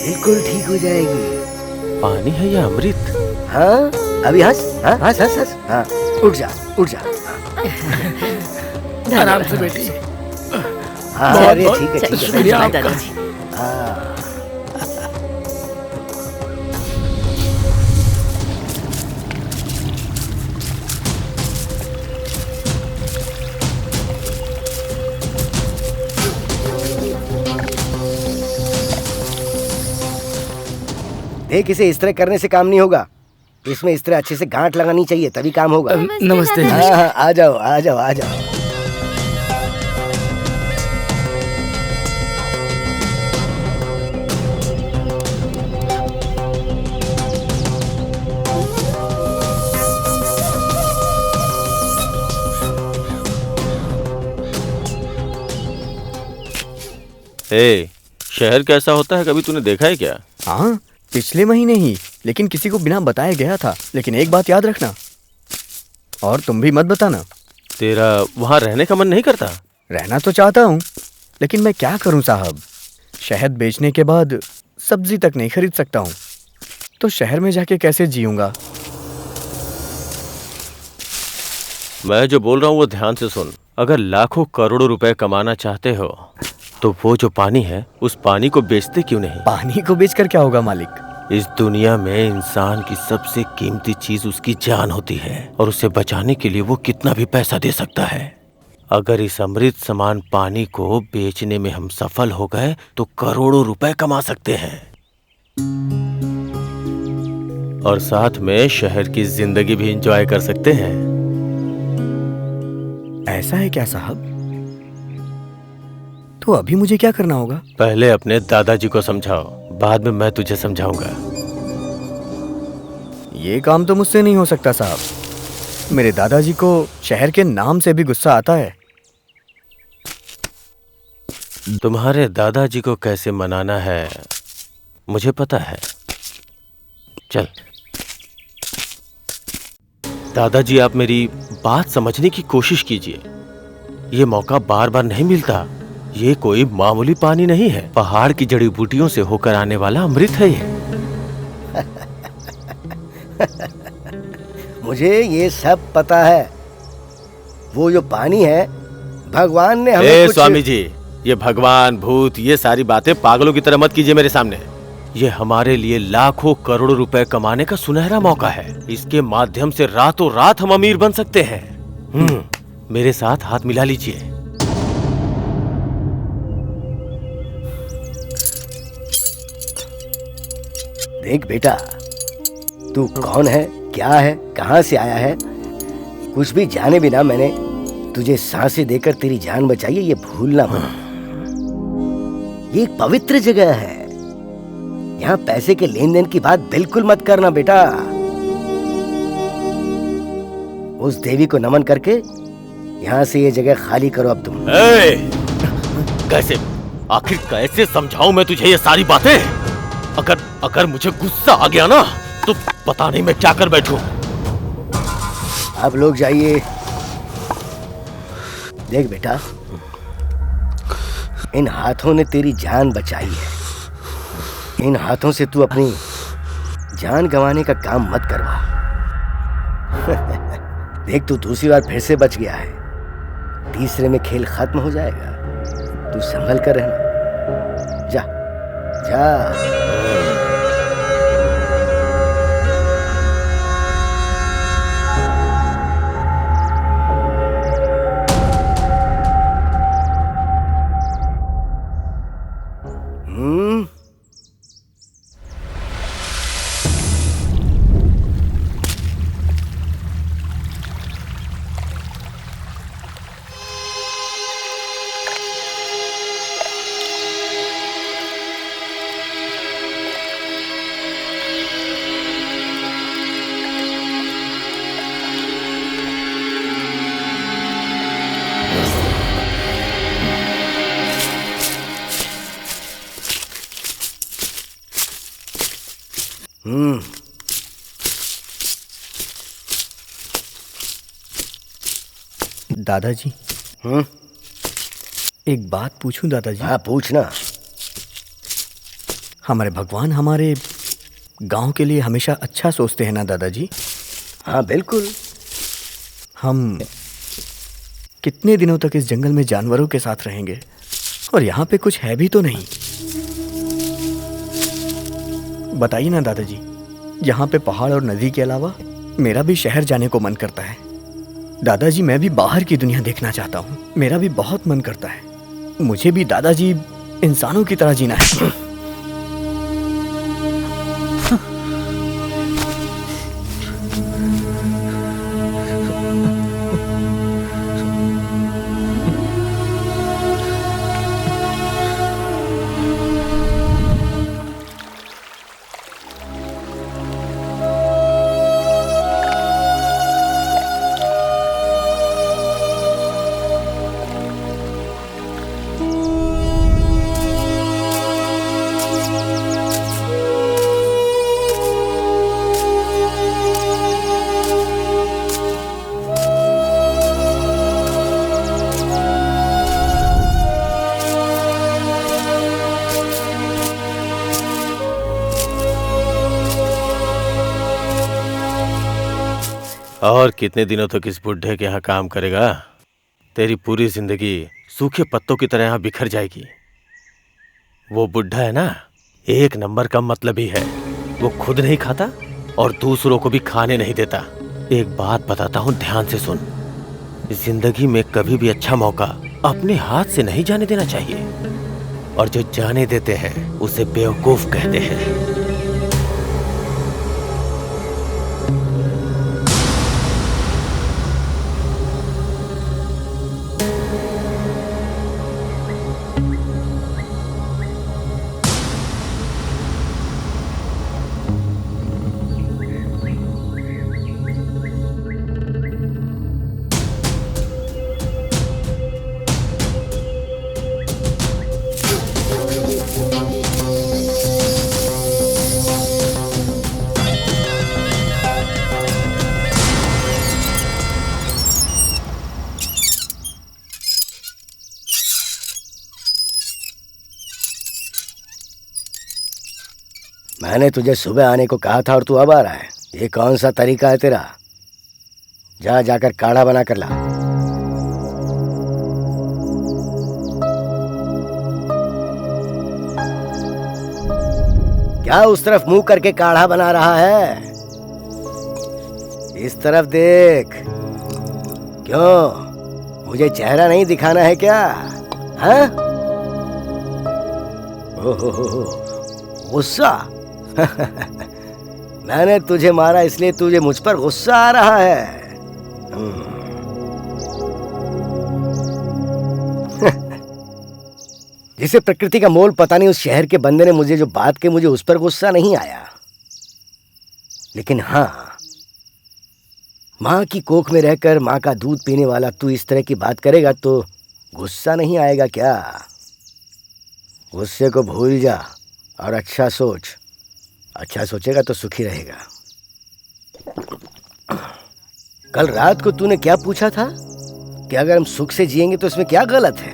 [SPEAKER 2] बिल्कुल ठीक हो जाएगी।
[SPEAKER 5] पानी है या अमृत?
[SPEAKER 2] हाँ, अभी हंस। हाँ, उठ जा।
[SPEAKER 1] आराम से बेटी।
[SPEAKER 2] हाँ, अरे ठीक है।
[SPEAKER 1] शुक्रिया आपका।
[SPEAKER 2] हाँ, देख, इसे इस तरह करने से काम नहीं होगा। इसमें इस तरह अच्छे से गांठ लगानी चाहिए, तभी काम होगा।
[SPEAKER 1] नमस्ते।
[SPEAKER 2] हाँ, आ जाओ।
[SPEAKER 5] शहर कैसा होता है, कभी तूने देखा है क्या?
[SPEAKER 7] हाँ, पिछले महीने ही, लेकिन किसी को बिना बताए गया था। लेकिन एक बात याद रखना, और तुम भी मत बताना।
[SPEAKER 5] तेरा वहाँ रहने का मन नहीं करता?
[SPEAKER 7] रहना तो चाहता हूँ, लेकिन मैं क्या करूँ साहब। शहद बेचने के बाद सब्जी तक नहीं खरीद सकता हूँ, तो शहर में जाके कैसे जीऊंगा?
[SPEAKER 5] मैं जो बोल रहा हूँ वो ध्यान से सुन। अगर लाखों करोड़ों रुपए कमाना चाहते हो तो वो जो पानी है, उस पानी को बेचते क्यों नहीं?
[SPEAKER 7] पानी को बेचकर क्या होगा मालिक?
[SPEAKER 5] इस दुनिया में इंसान की सबसे कीमती चीज उसकी जान होती है, और उसे बचाने के लिए वो कितना भी पैसा दे सकता है। अगर इस अमृत समान पानी को बेचने में हम सफल हो गए तो करोड़ों रुपए कमा सकते हैं, और साथ में शहर की जिंदगी भी एंजॉय कर सकते हैं।
[SPEAKER 7] ऐसा है क्या साहब? तो अभी मुझे क्या करना होगा?
[SPEAKER 5] पहले अपने दादाजी को समझाओ, बाद में मैं तुझे समझाऊंगा।
[SPEAKER 7] ये काम तो मुझसे नहीं हो सकता साहब। मेरे दादाजी को शहर के नाम से भी गुस्सा आता है।
[SPEAKER 5] तुम्हारे दादाजी को कैसे मनाना है मुझे पता है। चल दादाजी, आप मेरी बात समझने की कोशिश कीजिए। ये मौका बार बार नहीं मिलता। ये कोई मामूली पानी नहीं है, पहाड़ की जड़ी बूटियों से होकर आने वाला अमृत है ये।
[SPEAKER 2] मुझे ये सब पता है। वो जो पानी है, भगवान ने हमें कुछ...
[SPEAKER 5] स्वामी जी, ये भगवान भूत ये सारी बातें पागलों की तरह मत कीजिए मेरे सामने। ये हमारे लिए लाखों करोड़ों रुपए कमाने का सुनहरा मौका है। इसके माध्यम से रातों रात हम अमीर बन सकते हैं। मेरे साथ हाथ मिला लीजिए।
[SPEAKER 2] देख बेटा, तू कौन है, क्या है, कहां से आया है, कुछ भी जाने बिना मैंने तुझे सांसें देकर तेरी जान बचाई है, ये भूलना मत। ये एक पवित्र जगह है, यहाँ पैसे के लेन देन की बात बिल्कुल मत करना बेटा। उस देवी को नमन करके यहाँ से ये जगह खाली करो अब तुम।
[SPEAKER 5] आखिर कैसे समझाऊं मैं तुझे ये सारी बातें? अगर मुझे गुस्सा आ गया ना तो पता नहीं मैं क्या कर बैठूं।
[SPEAKER 2] आप लोग जाइए। देख बेटा, इन हाथों ने तेरी जान बचाई है। इन हाथों से तू अपनी जान गंवाने का काम मत करवा। देख, तू दूसरी बार फिर से बच गया है। तीसरे में खेल खत्म हो जाएगा। तू संभल कर रहना। जा जा।
[SPEAKER 7] दादाजी। एक बात पूछूं दादाजी?
[SPEAKER 2] हाँ, पूछना।
[SPEAKER 7] हमारे भगवान हमारे गांव के लिए हमेशा अच्छा सोचते हैं ना दादाजी?
[SPEAKER 2] हाँ बिल्कुल।
[SPEAKER 7] हम कितने दिनों तक इस जंगल में जानवरों के साथ रहेंगे और यहाँ पे कुछ है भी तो नहीं। बताइए ना दादाजी, यहाँ पे पहाड़ और नदी के अलावा मेरा भी शहर जाने को मन करता है। दादाजी, मैं भी बाहर की दुनिया देखना चाहता हूँ। मेरा भी बहुत मन करता है। मुझे भी दादाजी इंसानों की तरह जीना है।
[SPEAKER 5] और कितने दिनों तक इस बुढ़े के यहाँ काम करेगा? तेरी पूरी जिंदगी सूखे पत्तों की तरह यहाँ बिखर जाएगी। वो बुढ़ा है ना, एक नंबर का मतलबी है। वो खुद नहीं खाता और दूसरों को भी खाने नहीं देता। एक बात बताता हूँ, ध्यान से सुन। जिंदगी में कभी भी अच्छा मौका अपने हाथ से नहीं जाने देना चाहिए, और जो जाने देते हैं उसे बेवकूफ कहते हैं।
[SPEAKER 2] मैंने तुझे सुबह आने को कहा था और तू अब आ रहा है। ये कौन सा तरीका है तेरा? जा जाकर काढ़ा बना कर ला। क्या उस तरफ मुंह करके काढ़ा बना रहा है? इस तरफ देख। क्यों, मुझे चेहरा नहीं दिखाना है क्या? हाँ? ओहो, गुस्सा। मैंने तुझे मारा इसलिए तुझे मुझ पर गुस्सा आ रहा है। जिसे प्रकृति का मोल पता नहीं, उस शहर के बंदे ने मुझे जो बात की, मुझे उस पर गुस्सा नहीं आया। लेकिन हाँ, माँ की कोख में रहकर माँ का दूध पीने वाला तू इस तरह की बात करेगा तो गुस्सा नहीं आएगा क्या? गुस्से को भूल जा और अच्छा सोच। अच्छा सोचेगा तो सुखी रहेगा। कल रात को तूने क्या पूछा था कि अगर हम सुख से जिएंगे तो इसमें क्या गलत है?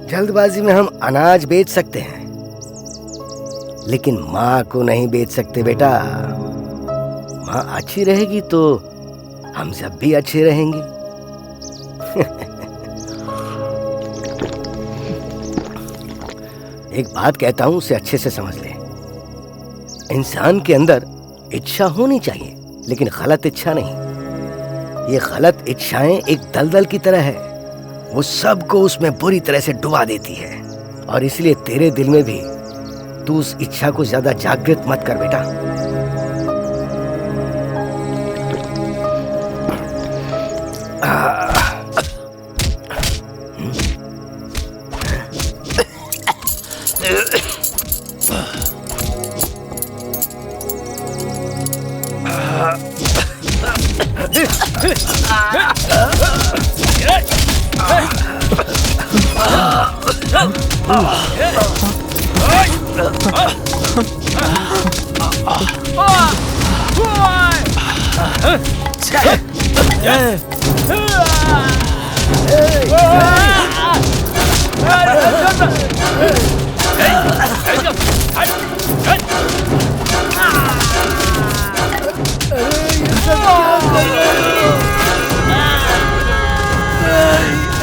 [SPEAKER 2] जल्दबाजी में हम अनाज बेच सकते हैं, लेकिन माँ को नहीं बेच सकते बेटा। माँ अच्छी रहेगी तो हम सब भी अच्छे रहेंगे। एक बात कहता हूं, उसे अच्छे से समझ ले। इंसान के अंदर इच्छा होनी चाहिए, लेकिन गलत इच्छा नहीं। ये गलत इच्छाएं एक दलदल की तरह है, वो सबको उसमें बुरी तरह से डुबा देती है। और इसलिए तेरे दिल में भी तू उस इच्छा को ज्यादा जागृत मत कर बेटा।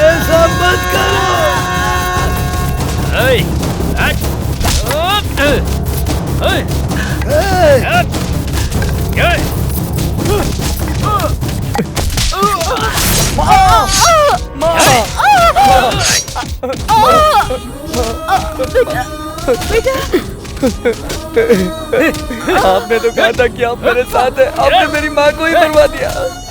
[SPEAKER 8] ऐसा मत करो।
[SPEAKER 7] आपने तो कहा था कि आप मेरे साथ हैं, आपने मेरी माँ को ही मरवा दिया।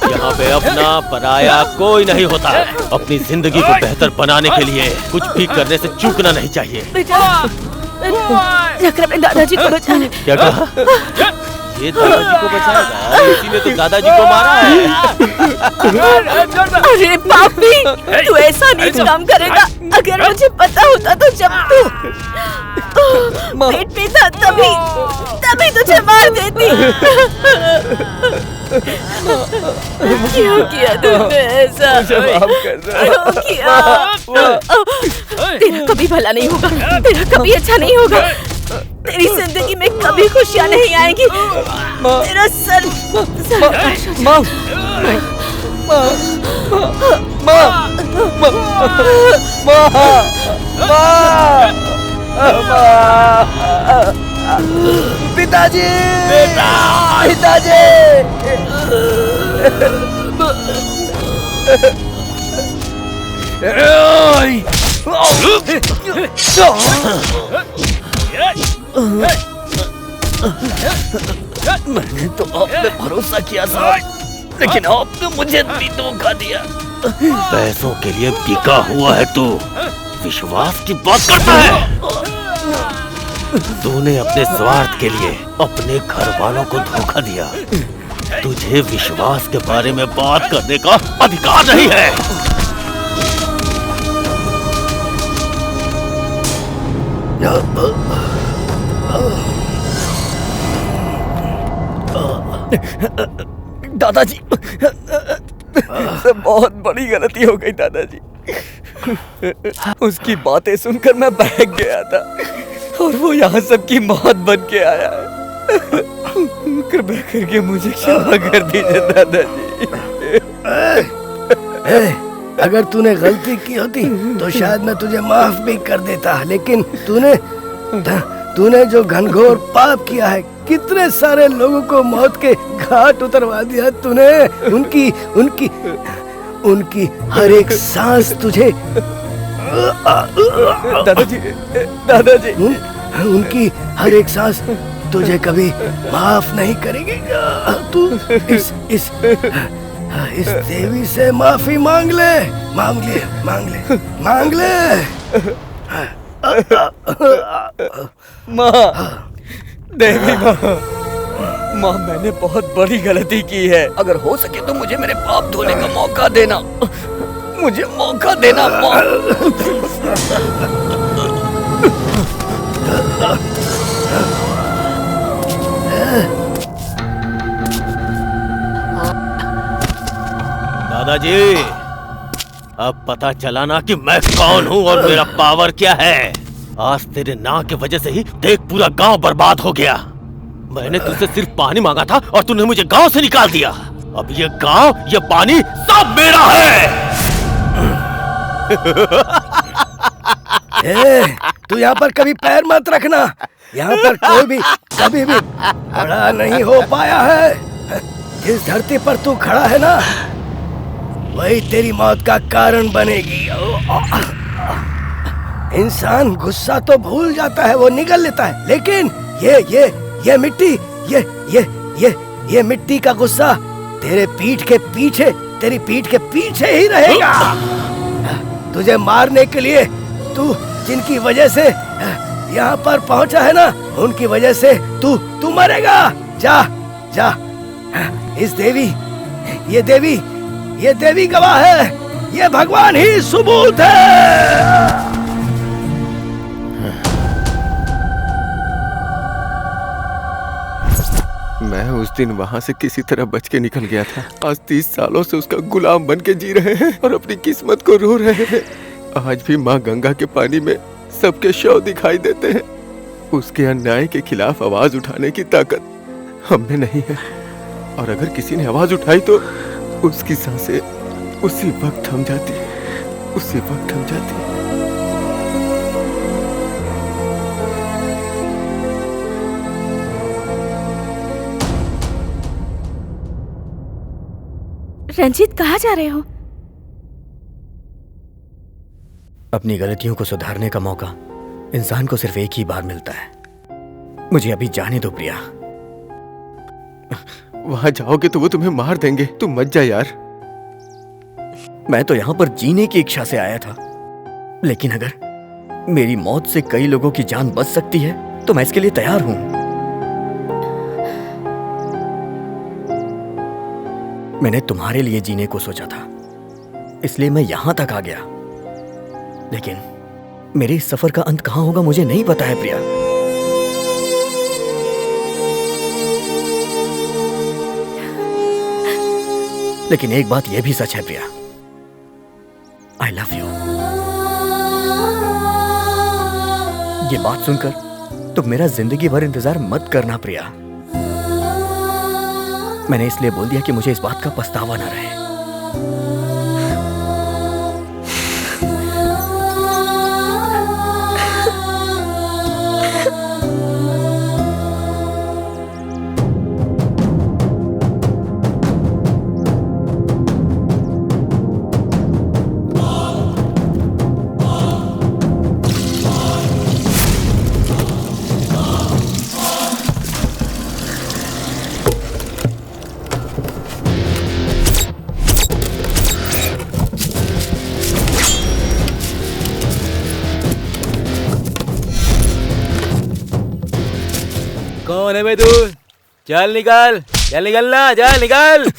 [SPEAKER 5] यहाँ पे अपना पराया कोई नहीं होता है। अपनी जिंदगी को बेहतर बनाने के लिए कुछ भी करने से चूकना नहीं चाहिए।
[SPEAKER 3] जाकर अपने दादाजी को बचा ले।
[SPEAKER 5] क्या कहा? ये दादाजी को बचाएगा? इसी ने तो दादाजी को मारा है।
[SPEAKER 3] अरे पापी, तू ऐसा नीच काम करेगा। अगर मुझे पता होता तो जब तू पेट में था तभी तुझे मार देती। क्यों किया तुमने ऐसा? क्यों किया? तेरा कभी भला नहीं होगा, तेरा कभी अच्छा नहीं होगा। तेरी जिंदगी में कभी खुशियाँ नहीं आएगी। तेरा सर
[SPEAKER 8] पिताजी, पिताजी।
[SPEAKER 7] मैंने तो आप पे भरोसा किया था, लेकिन आपने मुझे भी धोखा दिया।
[SPEAKER 5] पैसों के लिए बिका हुआ है तू, विश्वास की बात करता है। तूने अपने स्वार्थ के लिए अपने घर वालों को धोखा दिया। तुझे विश्वास के बारे में बात करने का अधिकार नहीं है।
[SPEAKER 7] दादाजी, बहुत बड़ी गलती हो गई दादाजी। उसकी बातें सुनकर मैं बहक गया था और वो यहाँ सबकी मौत बन के आया है। कृपया करके मुझे क्षमा कर दीजिए दादाजी।
[SPEAKER 2] अगर तूने गलती की होती तो शायद मैं तुझे माफ भी कर देता, लेकिन तूने जो घनघोर पाप किया है, कितने सारे लोगों को मौत के घाट उतरवा दिया तूने। उनकी हर एक सांस तुझे
[SPEAKER 7] दादाजी
[SPEAKER 2] उनकी हर एक सांस तुझे कभी माफ नहीं करेगी। तू इस देवी से माफी मांग ले।
[SPEAKER 7] माँ, देवी माँ, मैंने बहुत बड़ी गलती की है। अगर हो सके तो मुझे मेरे पाप धोने का मौका देना। मुझे मौका देना
[SPEAKER 5] दादाजी, अब पता चला ना कि मैं कौन हूँ और मेरा पावर क्या है। आज तेरे ना की वजह से ही देख पूरा गांव बर्बाद हो गया। मैंने तुझसे सिर्फ पानी मांगा था और तूने मुझे गांव से निकाल दिया। अब ये गांव, ये पानी सब मेरा है।
[SPEAKER 2] तू यहाँ पर कभी पैर मत रखना। यहाँ पर कोई भी कभी भी बड़ा नहीं हो पाया है। जिस धरती पर तू खड़ा है ना, वही तेरी मौत का कारण बनेगी। इंसान गुस्सा तो भूल जाता है, वो निगल लेता है, लेकिन ये मिट्टी, ये मिट्टी का गुस्सा तेरे पीठ के पीछे, तेरी पीठ के पीछे ही रहेगा। तुझे मारने के लिए तू जिनकी वजह से यहाँ पर पहुंचा है ना, उनकी वजह से तू मरेगा। जा। ये देवी गवाह है, ये भगवान ही सबूत है।
[SPEAKER 9] मैं उस दिन वहाँ से किसी तरह बच के निकल गया था। आज 30 सालों से उसका गुलाम बन के जी रहे हैं और अपनी किस्मत को रो रहे हैं। आज भी माँ गंगा के पानी में सबके शव दिखाई देते हैं। उसके अन्याय के खिलाफ आवाज उठाने की ताकत हम में नहीं है, और अगर किसी ने आवाज उठाई तो उसकी सांसें उसी वक्त थम जाती।
[SPEAKER 3] रंजीत, कहाँ जा रहे हो?
[SPEAKER 7] अपनी गलतियों को सुधारने का मौका इंसान को सिर्फ एक ही बार मिलता है। मुझे अभी जाने दो प्रिया।
[SPEAKER 9] वहाँ जाओगे तो वो तुम्हें मार देंगे। तुम मत जा यार।
[SPEAKER 7] मैं तो यहाँ पर जीने की इच्छा से आया था, लेकिन अगर मेरी मौत से कई लोगों की जान बच सकती है तो मैं इसके लिए तैयार हूं। मैंने तुम्हारे लिए जीने को सोचा था, इसलिए मैं यहां तक आ गया, लेकिन मेरे इस सफर का अंत कहां होगा मुझे नहीं पता है प्रिया। लेकिन एक बात यह भी सच है प्रिया, आई लव यू। ये बात सुनकर तुम मेरा जिंदगी भर इंतजार मत करना प्रिया। मैंने इसलिए बोल दिया कि मुझे इस बात का पछतावा ना रहे।
[SPEAKER 1] कौन है बे तू? चल निकल ना, चल निकल।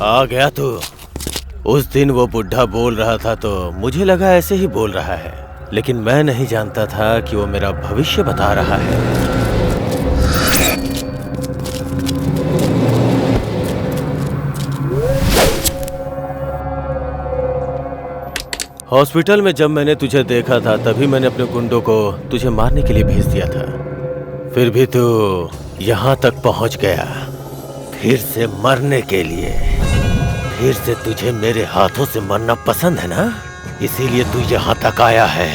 [SPEAKER 5] आ गया तू। उस दिन वो बुढ़ा बोल रहा था तो मुझे लगा ऐसे ही बोल रहा है, लेकिन मैं नहीं जानता था कि वो मेरा भविष्य बता रहा है। हॉस्पिटल में जब मैंने तुझे देखा था तभी मैंने अपने गुंडों को तुझे मारने के लिए भेज दिया था। फिर भी तू यहाँ तक पहुँच गया, फिर से मरने के लिए। फिर से तुझे मेरे हाथों से मरना पसंद है ना, इसीलिए तू यहाँ तक आया है।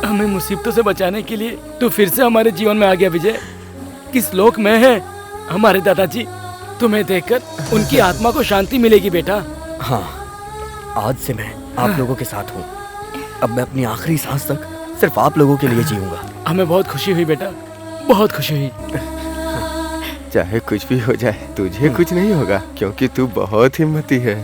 [SPEAKER 1] हमें मुसीबतों से बचाने के लिए तू फिर से हमारे जीवन में आ गया विजय। किस लोक में है हमारे दादाजी? तुम्हें देखकर उनकी आत्मा को शांति मिलेगी बेटा।
[SPEAKER 7] हाँ, आज से मैं आप लोगों के साथ हूँ। अब मैं अपनी आखिरी सांस तक सिर्फ आप लोगों के लिए जीऊंगा।
[SPEAKER 1] हमें बहुत खुशी हुई बेटा, बहुत खुशी हुई।
[SPEAKER 9] चाहे कुछ भी हो जाए तुझे कुछ नहीं होगा क्योंकि तू बहुत हिम्मती है।